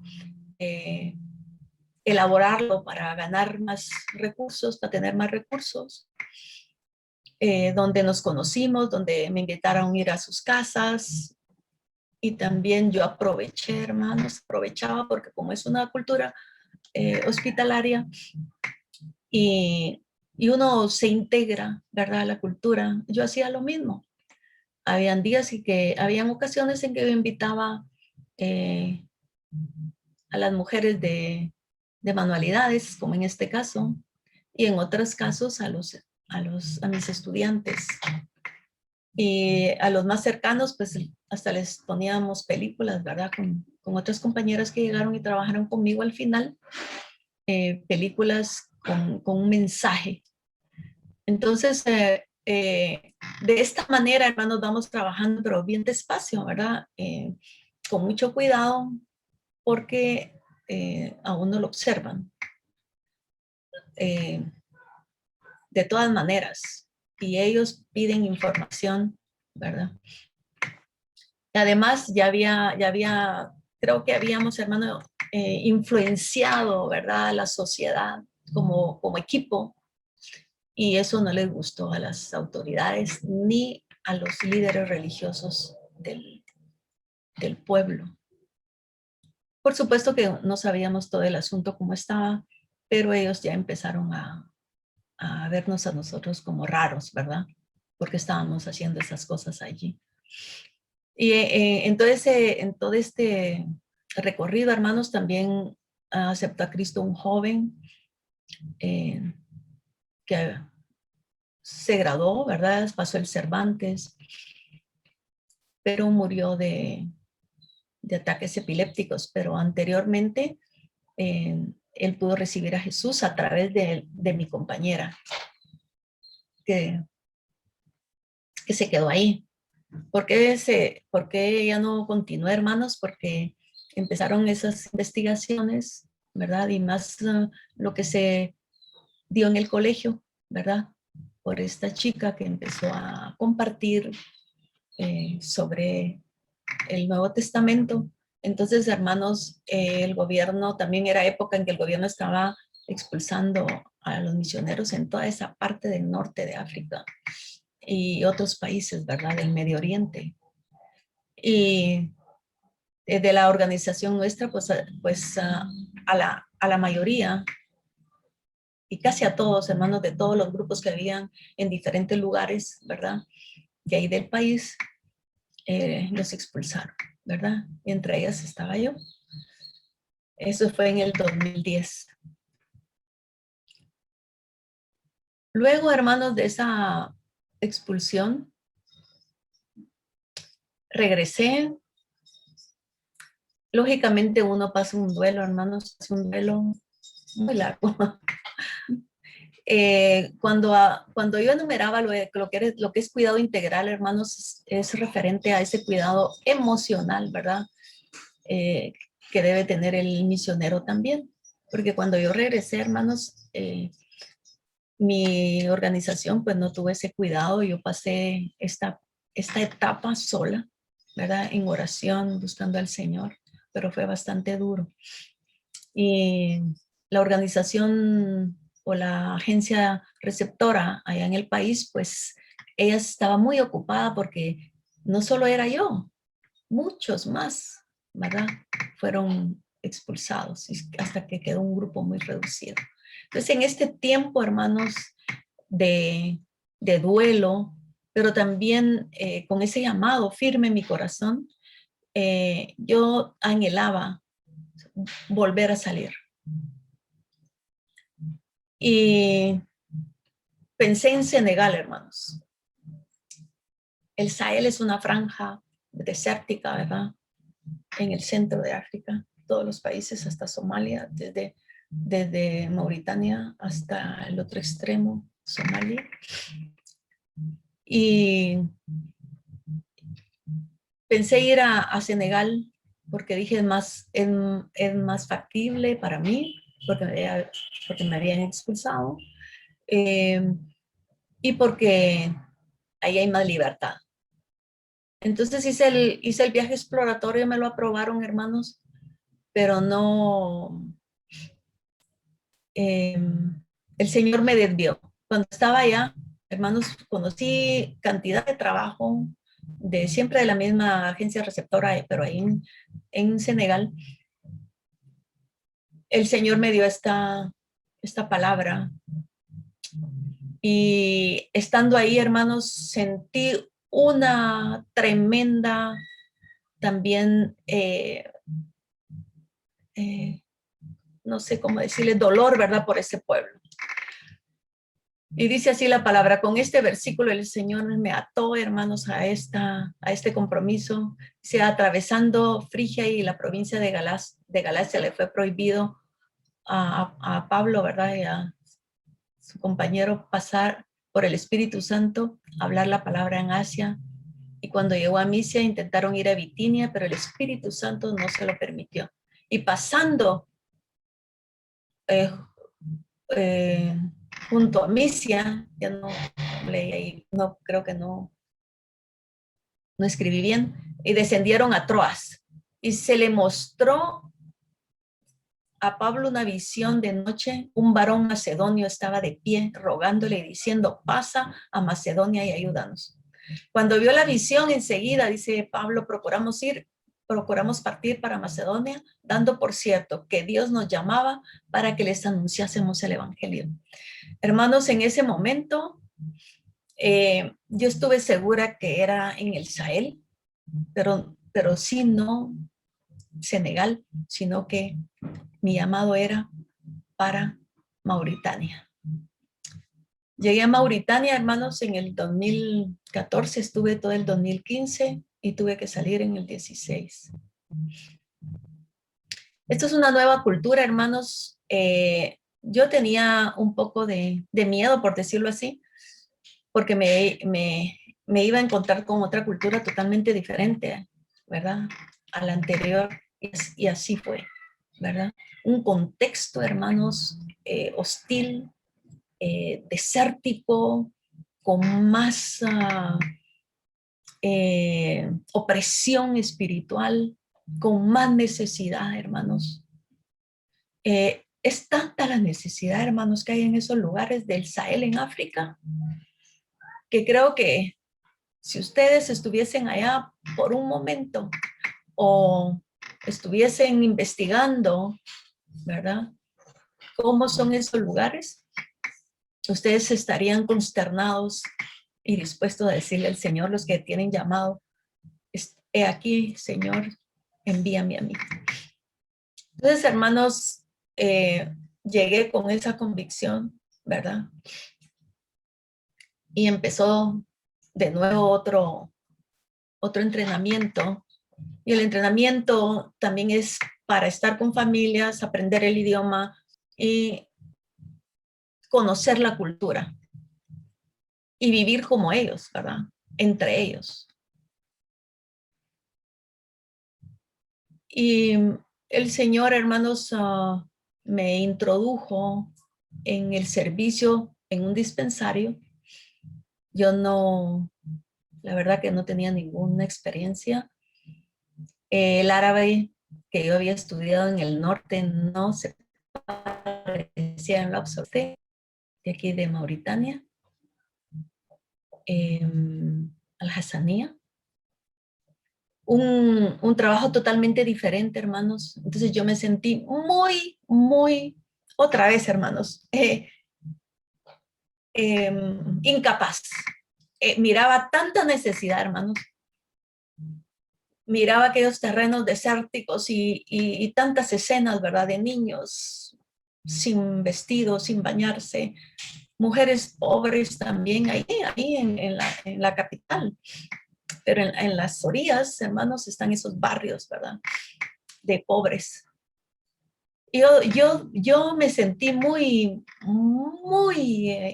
elaborarlo para ganar más recursos, para tener más recursos. Donde nos conocimos, donde me invitaron a ir a sus casas. Y también yo aproveché, hermanos, aprovechaba porque como es una cultura hospitalaria y uno se integra, ¿verdad? A la cultura. Yo hacía lo mismo. Habían días y que habían ocasiones en que yo invitaba a las mujeres de manualidades, como en este caso, y en otros casos a mis estudiantes. Y a los más cercanos, pues hasta les poníamos películas, ¿verdad? Con otras compañeras que llegaron y trabajaron conmigo al final, películas con un mensaje. Entonces, de esta manera, hermanos, vamos trabajando, pero bien despacio, ¿verdad? Con mucho cuidado, porque a uno lo observan. De todas maneras, y ellos piden información, ¿verdad? Además, ya había, creo que habíamos, hermano, influenciado, ¿verdad? A la sociedad como equipo, y eso no les gustó a las autoridades ni a los líderes religiosos del pueblo. Por supuesto que no sabíamos todo el asunto como estaba, pero ellos ya empezaron a vernos a nosotros como raros, ¿verdad? Porque estábamos haciendo esas cosas allí. Y entonces, en todo este recorrido, hermanos, también aceptó a Cristo un joven que se graduó, ¿verdad? Pasó el Cervantes, pero murió de ataques epilépticos. Pero anteriormente, él pudo recibir a Jesús a través de mi compañera, que se quedó ahí. ¿Por qué ella no continuó, hermanos? Porque empezaron esas investigaciones, ¿verdad? Y más lo que se dio en el colegio, ¿verdad? Por esta chica que empezó a compartir sobre el Nuevo Testamento. Entonces, hermanos, el gobierno, también era época en que el gobierno estaba expulsando a los misioneros en toda esa parte del norte de África y otros países, ¿verdad? Del Medio Oriente. Y de la organización nuestra, pues a la mayoría y casi a todos, hermanos, de todos los grupos que habían en diferentes lugares, ¿verdad? De ahí del país, los expulsaron, ¿verdad? Y entre ellas estaba yo. Eso fue en el 2010. Luego, hermanos, de esa expulsión, regresé. Lógicamente uno pasa un duelo, hermanos, es un duelo muy largo. Cuando yo enumeraba lo que es cuidado integral, hermanos, es referente a ese cuidado emocional, ¿verdad? Que debe tener el misionero también. Porque cuando yo regresé, hermanos, mi organización pues no tuvo ese cuidado. Yo pasé esta etapa sola, ¿verdad? En oración, buscando al Señor, pero fue bastante duro. Y la organización o la agencia receptora allá en el país, pues ella estaba muy ocupada porque no solo era yo, muchos más, ¿verdad? Fueron expulsados hasta que quedó un grupo muy reducido. Entonces, en este tiempo, hermanos, de, de duelo, pero también con ese llamado firme en mi corazón, yo anhelaba volver a salir. Y pensé en Senegal, hermanos. El Sahel es una franja desértica, ¿verdad? En el centro de África, todos los países hasta Somalia, desde Mauritania hasta el otro extremo, Somalia. Y pensé ir a Senegal porque dije es más factible para mí, porque me habían expulsado, y porque ahí hay más libertad. Entonces hice el viaje exploratorio, me lo aprobaron, hermanos, pero no, el Señor me desvió. Cuando estaba allá, hermanos, conocí cantidad de trabajo de siempre de la misma agencia receptora, pero ahí en Senegal. El Señor me dio esta palabra y estando ahí, hermanos, sentí una tremenda también, no sé cómo decirle, dolor, ¿verdad? Por ese pueblo. Y dice así la palabra, con este versículo el Señor me ató, hermanos, a este compromiso. Dice, atravesando Frigia y la provincia de Galacia le fue prohibido a Pablo, ¿verdad? Y a su compañero pasar por el Espíritu Santo, hablar la palabra en Asia. Y cuando llegó a Misia intentaron ir a Bitinia, pero el Espíritu Santo no se lo permitió. Y pasando junto a Misia, ya no leí ahí, no, creo que no escribí bien, y descendieron a Troas. Y se le mostró a Pablo una visión de noche. Un varón macedonio estaba de pie, rogándole y diciendo, pasa a Macedonia y ayúdanos. Cuando vio la visión, enseguida, dice Pablo, procuramos partir para Macedonia, dando por cierto que Dios nos llamaba para que les anunciásemos el evangelio. Hermanos, en ese momento, yo estuve segura que era en el Sahel, pero sí no Senegal, sino que mi llamado era para Mauritania. Llegué a Mauritania, hermanos, en el 2014, estuve todo el 2015 y tuve que salir en el 16. Esto es una nueva cultura, hermanos. Yo tenía un poco de miedo, por decirlo así, porque me iba a encontrar con otra cultura totalmente diferente, ¿verdad? A la anterior, y así fue, ¿verdad? Un contexto, hermanos, hostil, desértico, con más opresión espiritual, con más necesidad, hermanos. Es tanta la necesidad, hermanos, que hay en esos lugares del Sahel en África, que creo que si ustedes estuviesen allá por un momento o estuviesen investigando, ¿verdad? ¿Cómo son esos lugares? Ustedes estarían consternados y dispuestos a decirle al Señor, los que tienen llamado, he aquí, Señor, envíame a mí. Entonces, hermanos, llegué con esa convicción, ¿verdad? Y empezó de nuevo otro entrenamiento. Y el entrenamiento también es para estar con familias, aprender el idioma y conocer la cultura y vivir como ellos, ¿verdad? Entre ellos. Y el Señor, hermanos, me introdujo en el servicio en un dispensario. Yo no, la verdad que no tenía ninguna experiencia. El árabe que yo había estudiado en el norte no se parecía en lo absoluto. de aquí de Mauritania, Al-Hassanía. Un trabajo totalmente diferente, hermanos. Entonces yo me sentí muy, otra vez, hermanos, incapaz. Miraba tanta necesidad, hermanos. Miraba aquellos terrenos desérticos y tantas escenas, ¿verdad? De niños sin vestido, sin bañarse, mujeres pobres también ahí en la capital. Pero en las orillas, hermanos, están esos barrios, ¿verdad? De pobres. Yo me sentí muy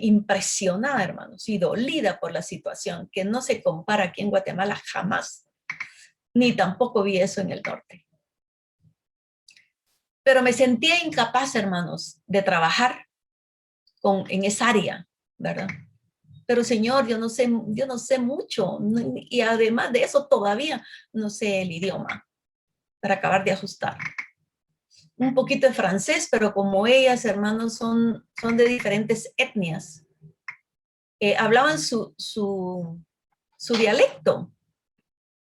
impresionada, hermanos, y dolida por la situación, que no se compara aquí en Guatemala jamás, ni tampoco vi eso en el norte. Pero me sentía incapaz, hermanos, de trabajar en esa área, ¿verdad? Pero Señor, yo no sé mucho, y además de eso todavía no sé el idioma para acabar de ajustar. Un poquito de francés, pero como ellas, hermanos, son de diferentes etnias, hablaban su dialecto.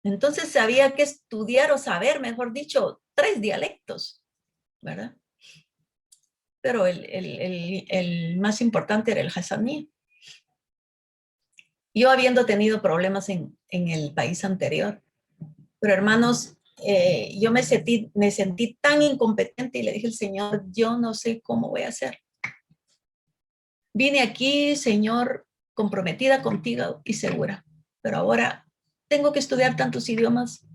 Entonces había que estudiar o saber, mejor dicho, 3 dialectos, ¿verdad? Pero el más importante era el hassaní. Yo habiendo tenido problemas en el país anterior, pero hermanos, yo me sentí tan incompetente y le dije al Señor, yo no sé cómo voy a hacer. Vine aquí, Señor, comprometida contigo y segura, pero ahora tengo que estudiar tantos idiomas.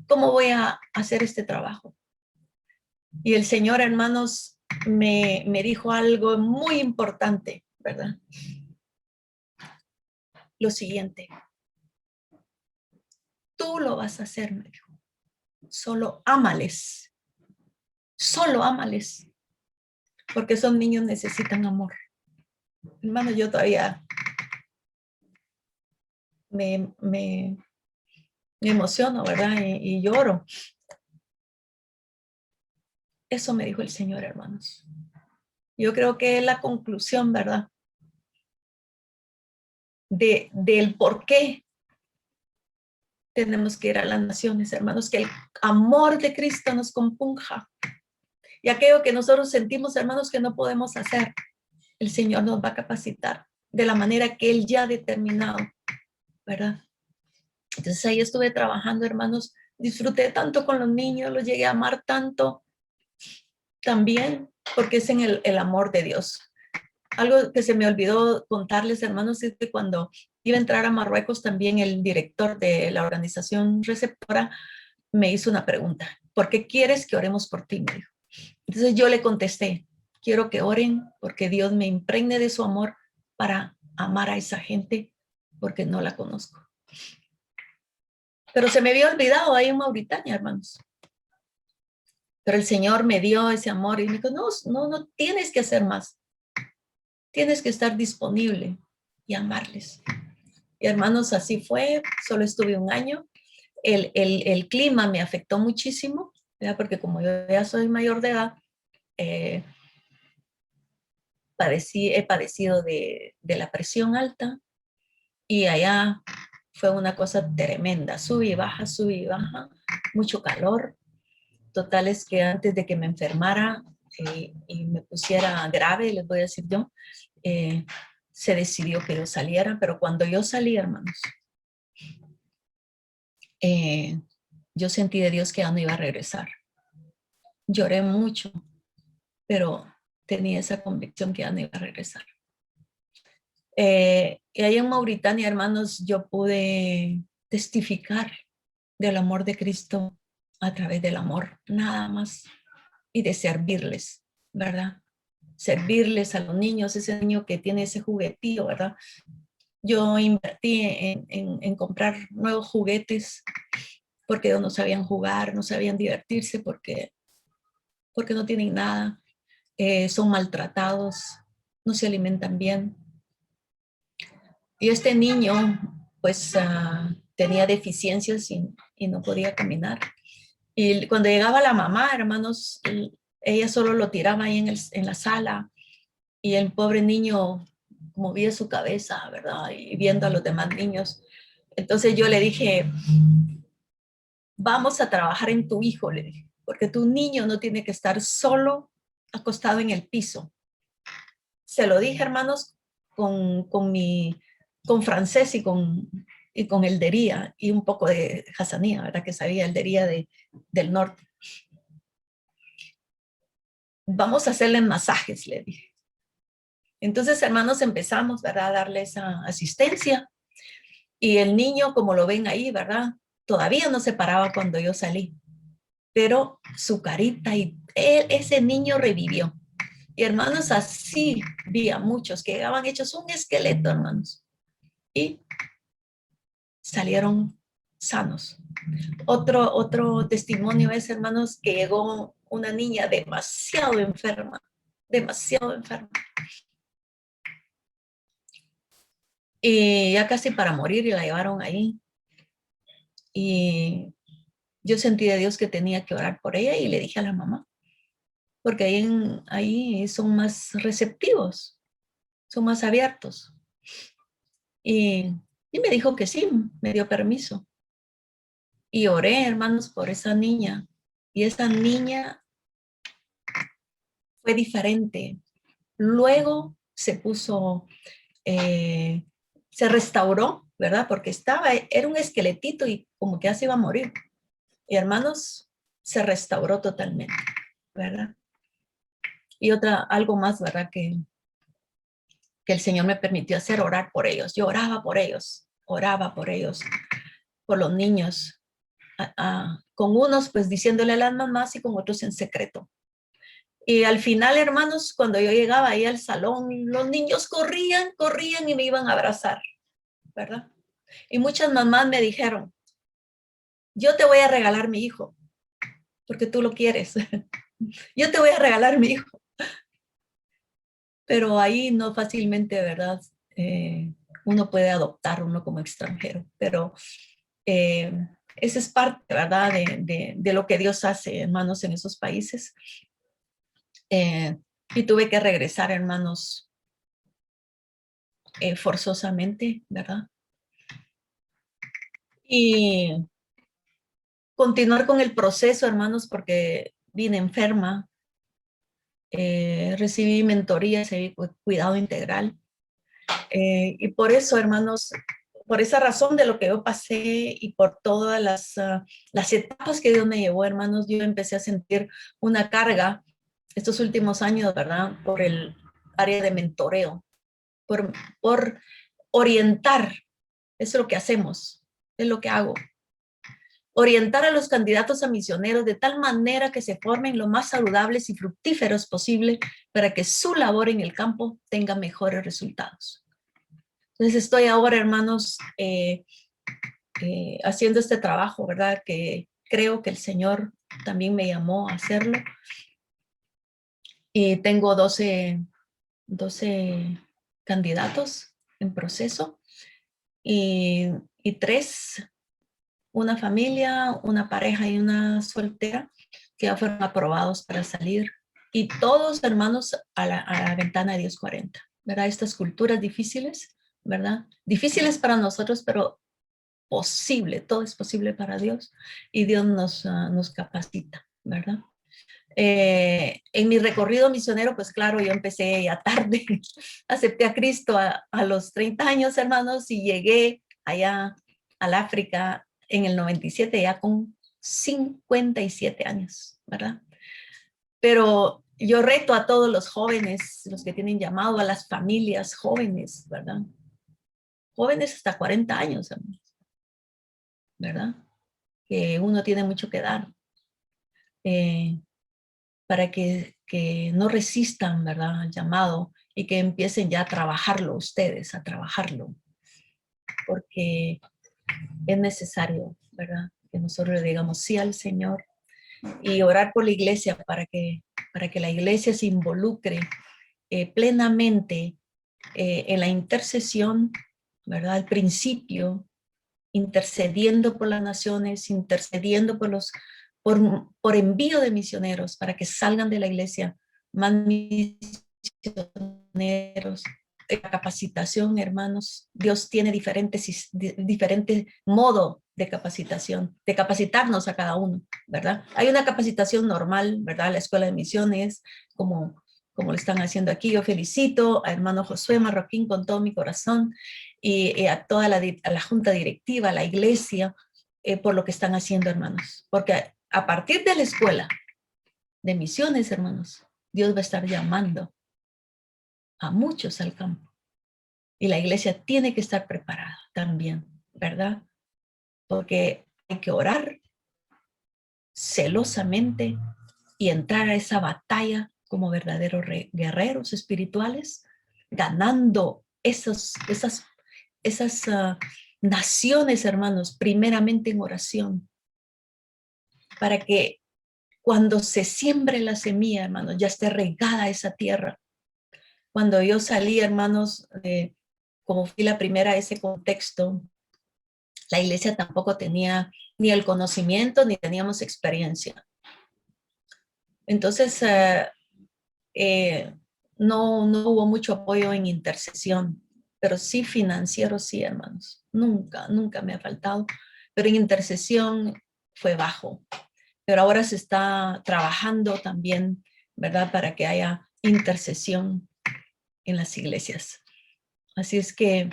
¿Cómo voy a hacer este trabajo? Y el Señor, hermanos, me dijo algo muy importante, ¿verdad? Lo siguiente, tú lo vas a hacer, me dijo. Solo ámales, porque esos niños necesitan amor. Hermano, yo todavía me emociono, ¿verdad? Y lloro. Eso me dijo el Señor, hermanos. Yo creo que es la conclusión, ¿verdad? Del por qué tenemos que ir a las naciones, hermanos, que el amor de Cristo nos compunja. Y aquello que nosotros sentimos, hermanos, que no podemos hacer, el Señor nos va a capacitar de la manera que Él ya ha determinado, ¿verdad? Entonces ahí estuve trabajando, hermanos, disfruté tanto con los niños, los llegué a amar tanto también, porque es en el amor de Dios. Algo que se me olvidó contarles, hermanos, es que cuando iba a entrar a Marruecos, también el director de la organización receptora me hizo una pregunta. ¿Por qué quieres que oremos por ti? Me dijo. Entonces yo le contesté, quiero que oren porque Dios me impregne de su amor para amar a esa gente porque no la conozco. Pero se me había olvidado ahí en Mauritania, hermanos. Pero el Señor me dio ese amor y me dijo, no tienes que hacer más. Tienes que estar disponible y amarles. Y hermanos, así fue, solo estuve un año. El clima me afectó muchísimo, ¿verdad? Porque como yo ya soy mayor de edad, he padecido de la presión alta y allá fue una cosa tremenda, sube y baja, mucho calor. Total es que antes de que me enfermara y me pusiera grave, les voy a decir yo, se decidió que yo saliera, pero cuando yo salí, hermanos, yo sentí de Dios que ya no iba a regresar. Lloré mucho, pero tenía esa convicción que ya no iba a regresar. Y ahí en Mauritania, hermanos, yo pude testificar del amor de Cristo a través del amor, nada más, y de servirles, ¿verdad? Servirles a los niños, ese niño que tiene ese juguetillo, ¿verdad? Yo invertí en comprar nuevos juguetes porque ellos no sabían jugar, no sabían divertirse porque no tienen nada, son maltratados, no se alimentan bien. Y este niño, pues, tenía deficiencias y no podía caminar. Y cuando llegaba la mamá, hermanos, ella solo lo tiraba ahí en la sala y el pobre niño movía su cabeza, ¿verdad? Y viendo a los demás niños. Entonces yo le dije, vamos a trabajar en tu hijo, le dije, porque tu niño no tiene que estar solo acostado en el piso. Se lo dije, hermanos, con francés y con eldería y un poco de hasanía, ¿verdad? Que sabía eldería del norte. Vamos a hacerle masajes, le dije. Entonces, hermanos, empezamos, ¿verdad? A darle esa asistencia. Y el niño, como lo ven ahí, ¿verdad? Todavía no se paraba cuando yo salí. Pero su carita y ese niño revivió. Y hermanos, así vi a muchos que llegaban hechos un esqueleto, hermanos. Y salieron sanos. Otro testimonio es, hermanos, que llegó una niña demasiado enferma, demasiado enferma. Y ya casi para morir y la llevaron ahí. Y yo sentí de Dios que tenía que orar por ella y le dije a la mamá, porque ahí son más receptivos, son más abiertos. Y, y me dijo que sí, me dio permiso. Y oré, hermanos, por esa niña. Y esa niña fue diferente. Luego se puso, se restauró, ¿verdad? Porque era un esqueletito y como que ya se iba a morir. Y hermanos, se restauró totalmente, ¿verdad? Y algo más, ¿verdad? Que el Señor me permitió hacer, orar por ellos. Yo oraba por ellos, por los niños. Con unos, pues diciéndole a las mamás y con otros en secreto. Y al final, hermanos, cuando yo llegaba ahí al salón, los niños corrían y me iban a abrazar, ¿verdad? Y muchas mamás me dijeron, yo te voy a regalar mi hijo, porque tú lo quieres. Yo te voy a regalar mi hijo. Pero ahí no fácilmente, ¿verdad? Uno puede adoptar uno como extranjero, pero esa es parte, ¿verdad? De lo que Dios hace, hermanos, en esos países. Y tuve que regresar, hermanos, forzosamente, ¿verdad? Y continuar con el proceso, hermanos, porque vine enferma, recibí mentoría, recibí cuidado integral. Y por eso, hermanos, por esa razón de lo que yo pasé y por todas las etapas que Dios me llevó, hermanos, yo empecé a sentir una carga estos últimos años, ¿verdad? Por el área de mentoreo, por orientar, eso es lo que hacemos, es lo que hago. Orientar a los candidatos a misioneros de tal manera que se formen lo más saludables y fructíferos posible para que su labor en el campo tenga mejores resultados. Entonces estoy ahora, hermanos, haciendo este trabajo, ¿verdad? Que creo que el Señor también me llamó a hacerlo. Y tengo 12 candidatos en proceso y 3, una familia, una pareja y una soltera, que ya fueron aprobados para salir. Y todos, hermanos, a la ventana de Dios 40, ¿verdad? Estas culturas difíciles, ¿verdad? Difíciles para nosotros, pero posible, todo es posible para Dios y Dios nos capacita, ¿verdad? En mi recorrido misionero, pues claro, yo empecé ya tarde, acepté a Cristo a los 30 años, hermanos, y llegué allá al África en el 97, ya con 57 años, ¿verdad? Pero yo reto a todos los jóvenes, los que tienen llamado, a las familias jóvenes, ¿verdad? Jóvenes hasta 40 años, ¿verdad? Que uno tiene mucho que dar. Para que no resistan, ¿verdad?, al llamado y que empiecen ya a trabajarlo ustedes, a trabajarlo, porque es necesario, ¿verdad?, que nosotros le digamos sí al Señor y orar por la iglesia para que la iglesia se involucre plenamente en la intercesión, ¿verdad?, al principio, intercediendo por las naciones, intercediendo por envío de misioneros para que salgan de la iglesia más misioneros la capacitación, hermanos. Dios tiene diferentes modos de capacitación, de capacitarnos a cada uno, ¿verdad? Hay una capacitación normal, ¿verdad? La Escuela de Misiones, como lo están haciendo aquí. Yo felicito a hermano Josué Marroquín con todo mi corazón y a toda a la junta directiva, a la iglesia, por lo que están haciendo, hermanos. Porque a partir de la escuela de misiones, hermanos, Dios va a estar llamando a muchos al campo. Y la iglesia tiene que estar preparada también, ¿verdad? Porque hay que orar celosamente y entrar a esa batalla como verdaderos guerreros espirituales, ganando esas naciones, hermanos, primeramente en oración, para que cuando se siembre la semilla, hermanos, ya esté regada esa tierra. Cuando yo salí, hermanos, como fui la primera a ese contexto, la iglesia tampoco tenía ni el conocimiento ni teníamos experiencia. Entonces, no hubo mucho apoyo en intercesión, pero sí financiero, sí, hermanos. Nunca me ha faltado, pero en intercesión fue bajo. Pero ahora se está trabajando también, ¿verdad? Para que haya intercesión en las iglesias. Así es que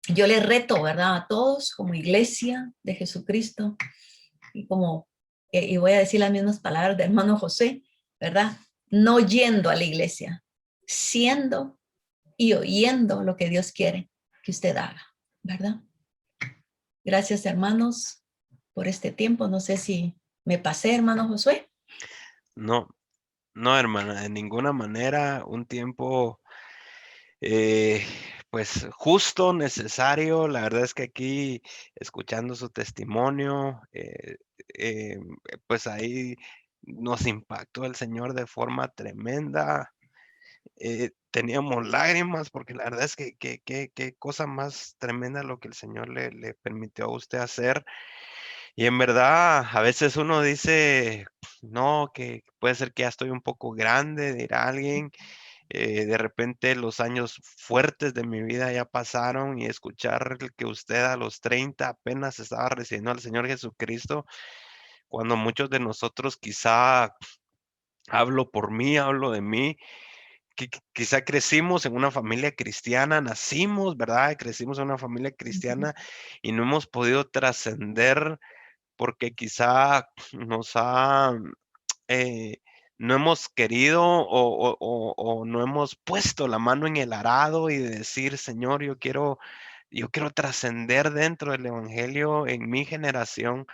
yo les reto, ¿verdad? A todos como iglesia de Jesucristo y voy a decir las mismas palabras de hermano José, ¿verdad? No yendo a la iglesia, siendo y oyendo lo que Dios quiere que usted haga, ¿verdad? Gracias, hermanos, por este tiempo. No sé si me pasé, hermano Josué. No, no, hermana, de ninguna manera. Un tiempo, eh, pues justo, necesario. La verdad es que aquí, escuchando su testimonio, pues ahí nos impactó el Señor de forma tremenda. Teníamos lágrimas porque la verdad es que qué cosa más tremenda lo que el Señor le permitió a usted hacer. Y en verdad, a veces uno dice, no, que puede ser que ya estoy un poco grande, dirá alguien. De repente los años fuertes de mi vida ya pasaron y escuchar que usted a los 30 apenas estaba recibiendo al Señor Jesucristo, cuando muchos de nosotros quizá, hablo por mí, hablo de mí, quizá crecimos en una familia cristiana, nacimos, ¿verdad? Crecimos en una familia cristiana y no hemos podido trascender porque quizá nos ha, eh, no hemos querido o no hemos puesto la mano en el arado y decir, Señor, yo quiero trascender dentro del evangelio en mi generación.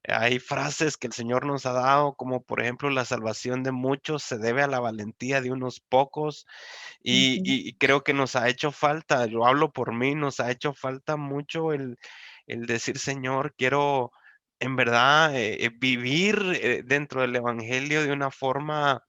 Hay frases que el Señor nos ha dado, como por ejemplo, la salvación de muchos se debe a la valentía de unos pocos, y creo que nos ha hecho falta, yo hablo por mí, nos ha hecho falta mucho el decir, Señor, quiero en verdad vivir dentro del evangelio de una forma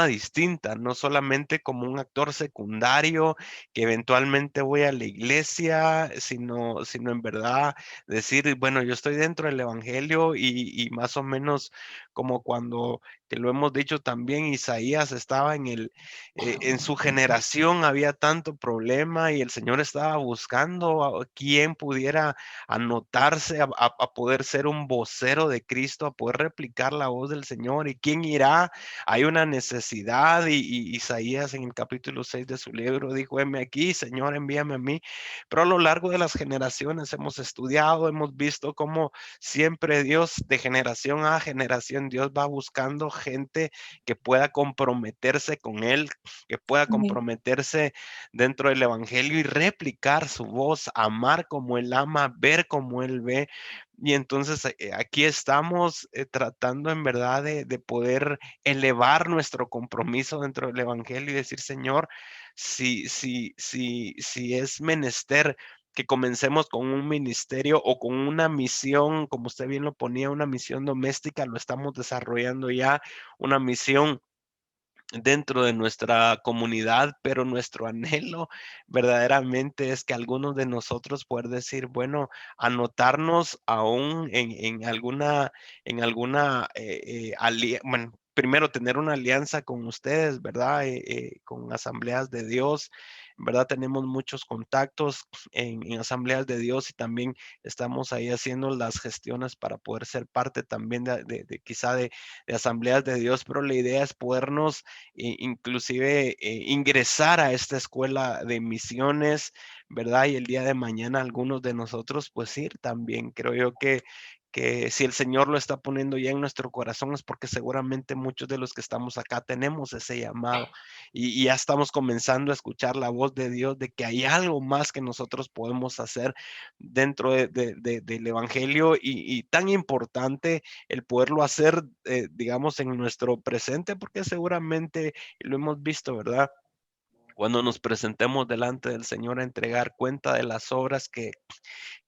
distinta, no solamente como un actor secundario que eventualmente voy a la iglesia, sino en verdad decir, bueno, yo estoy dentro del evangelio y más o menos como cuando, que lo hemos dicho también, Isaías estaba en su generación, había tanto problema y el Señor estaba buscando a quien pudiera anotarse a poder ser un vocero de Cristo, a poder replicar la voz del Señor. ¿Y quién irá? Hay una necesidad y Isaías en el capítulo 6 de su libro dijo, heme aquí, Señor, envíame a mí. Pero a lo largo de las generaciones hemos estudiado, hemos visto cómo siempre Dios, de generación a generación, Dios va buscando gente que pueda comprometerse con Él, que pueda Amén. comprometerse dentro del evangelio y replicar su voz, amar como Él ama, ver como Él ve. Y entonces aquí estamos tratando en verdad de poder elevar nuestro compromiso dentro del evangelio y decir, Señor, si es menester que comencemos con un ministerio o con una misión, como usted bien lo ponía, una misión doméstica, lo estamos desarrollando ya, una misión dentro de nuestra comunidad, pero nuestro anhelo verdaderamente es que algunos de nosotros poder decir, bueno, anotarnos aún en alguna, bueno, primero tener una alianza con ustedes, ¿verdad? Con Asambleas de Dios, ¿verdad? Tenemos muchos contactos en Asambleas de Dios y también estamos ahí haciendo las gestiones para poder ser parte también quizá de Asambleas de Dios, pero la idea es podernos inclusive ingresar a esta escuela de misiones, ¿verdad? Y el día de mañana algunos de nosotros pues ir también. Creo yo que si el Señor lo está poniendo ya en nuestro corazón es porque seguramente muchos de los que estamos acá tenemos ese llamado y ya estamos comenzando a escuchar la voz de Dios de que hay algo más que nosotros podemos hacer dentro del Evangelio y tan importante el poderlo hacer, digamos, en nuestro presente, porque seguramente lo hemos visto, ¿verdad? Cuando nos presentemos delante del Señor a entregar cuenta de las obras que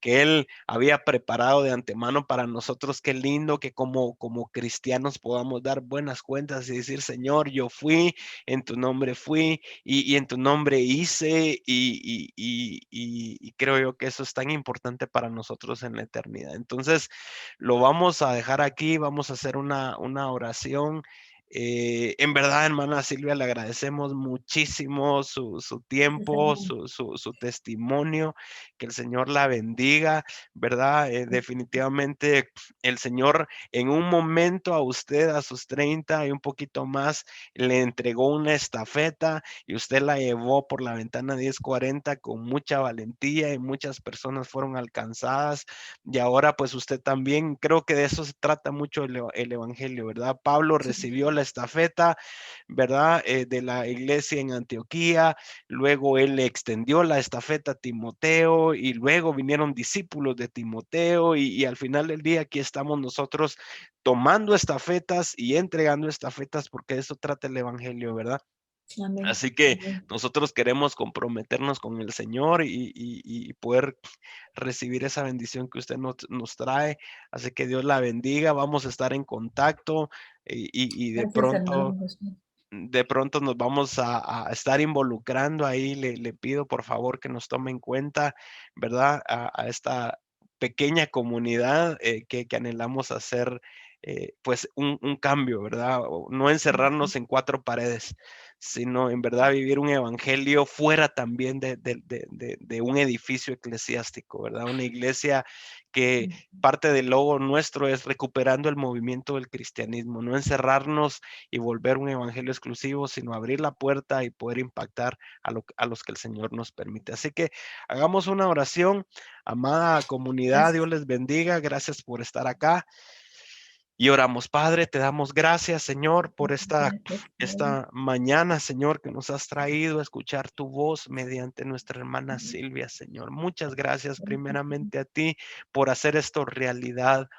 Él había preparado de antemano para nosotros. Qué lindo que como cristianos podamos dar buenas cuentas y decir, Señor, yo fui, en tu nombre fui y en tu nombre hice y creo yo que eso es tan importante para nosotros en la eternidad. Entonces, lo vamos a dejar aquí, vamos a hacer una oración. En verdad, hermana Silvia, le agradecemos muchísimo su tiempo, su testimonio. Que el Señor la bendiga, ¿verdad? Definitivamente el Señor en un momento a usted, a sus 30 y un poquito más, le entregó una estafeta y usted la llevó por la ventana 1040 con mucha valentía y muchas personas fueron alcanzadas. Y ahora pues usted también, creo que de eso se trata mucho el Evangelio, ¿verdad? Pablo recibió la estafeta, ¿verdad? De la iglesia en Antioquía. Luego él le extendió la estafeta a Timoteo y luego vinieron discípulos de Timoteo y al final del día aquí estamos nosotros tomando estafetas y entregando estafetas porque de eso trata el Evangelio, ¿verdad? Amén. Así que Amén. nosotros queremos comprometernos con el Señor y poder recibir esa bendición que usted nos trae. Así que Dios la bendiga. Vamos a estar en contacto y Gracias, hermano Josué. de pronto nos vamos a estar involucrando ahí. Le pido por favor que nos tome en cuenta, ¿verdad? A esta pequeña comunidad que anhelamos hacer, pues un cambio, ¿verdad? No encerrarnos en cuatro paredes, sino en verdad vivir un evangelio fuera también de un edificio eclesiástico, ¿verdad? Una iglesia que parte del logo nuestro es recuperando el movimiento del cristianismo, no encerrarnos y volver un evangelio exclusivo, sino abrir la puerta y poder impactar a los que el Señor nos permite. Así que hagamos una oración. Amada comunidad, Dios Gracias. les bendiga. Gracias por estar acá. Y oramos, Padre, te damos gracias, Señor, por Gracias, Padre. esta mañana, Señor, que nos has traído a escuchar tu voz mediante nuestra hermana Silvia, Señor. Muchas gracias primeramente a ti por hacer esto realidad.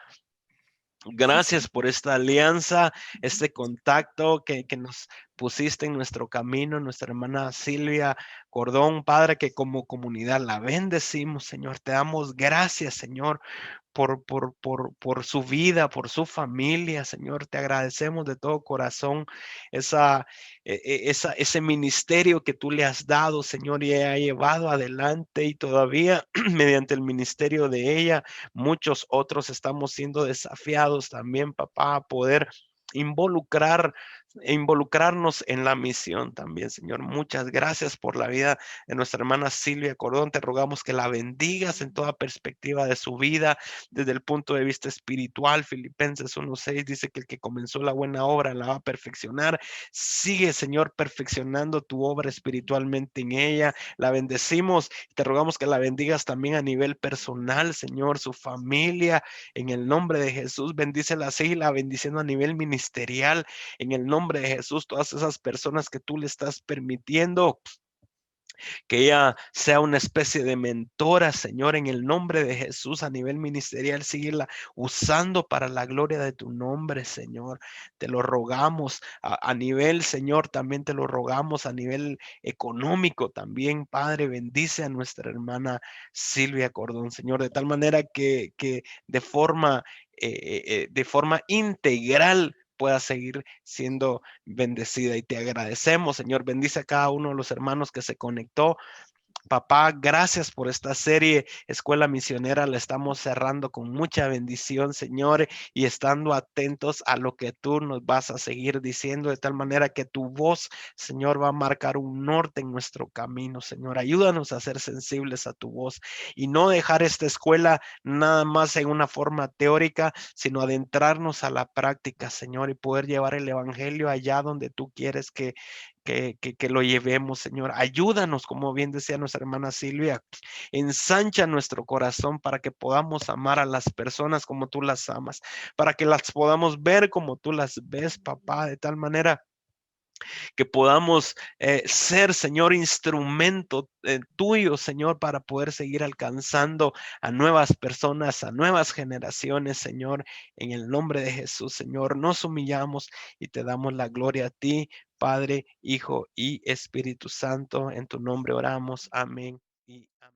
Gracias por esta alianza, este contacto que nos pusiste en nuestro camino, nuestra hermana Silvia Cordón, Padre, que como comunidad la bendecimos, Señor. Te damos gracias, Señor, por su vida, por su familia, Señor. Te agradecemos de todo corazón ese ministerio que tú le has dado, Señor, y ha llevado adelante y todavía mediante el ministerio de ella, muchos otros estamos siendo desafiados también, papá, a poder involucrar involucrarnos en la misión también, Señor. Muchas gracias por la vida de nuestra hermana Silvia Cordón. Te rogamos que la bendigas en toda perspectiva de su vida, desde el punto de vista espiritual. Filipenses 1:6 dice que el que comenzó la buena obra la va a perfeccionar. Sigue, Señor, perfeccionando tu obra espiritualmente en ella. La bendecimos. Te rogamos que la bendigas también a nivel personal, Señor, su familia. En el nombre de Jesús, bendícela así, la bendición a nivel ministerial. En el nombre de Jesús, todas esas personas que tú le estás permitiendo que ella sea una especie de mentora, Señor, en el nombre de Jesús a nivel ministerial, síguela usando para la gloria de tu nombre, Señor. Te lo rogamos a nivel, Señor, también te lo rogamos a nivel económico también, Padre, bendice a nuestra hermana Silvia Cordón, Señor, de tal manera que de forma integral pueda seguir siendo bendecida y te agradecemos, Señor. Bendice a cada uno de los hermanos que se conectó Papá, gracias por esta serie Escuela Misionera. La estamos cerrando con mucha bendición, Señor, y estando atentos a lo que tú nos vas a seguir diciendo, de tal manera que tu voz, Señor, va a marcar un norte en nuestro camino, Señor. Ayúdanos a ser sensibles a tu voz y no dejar esta escuela nada más en una forma teórica, sino adentrarnos a la práctica, Señor, y poder llevar el evangelio allá donde tú quieres que lo llevemos, Señor. Ayúdanos, como bien decía nuestra hermana Silvia, ensancha nuestro corazón para que podamos amar a las personas como tú las amas, para que las podamos ver como tú las ves, papá, de tal manera que podamos ser, Señor, instrumento tuyo, Señor, para poder seguir alcanzando a nuevas personas, a nuevas generaciones, Señor, en el nombre de Jesús, Señor. Nos humillamos y te damos la gloria a ti, Padre, Hijo y Espíritu Santo. En tu nombre oramos. Amén y amén.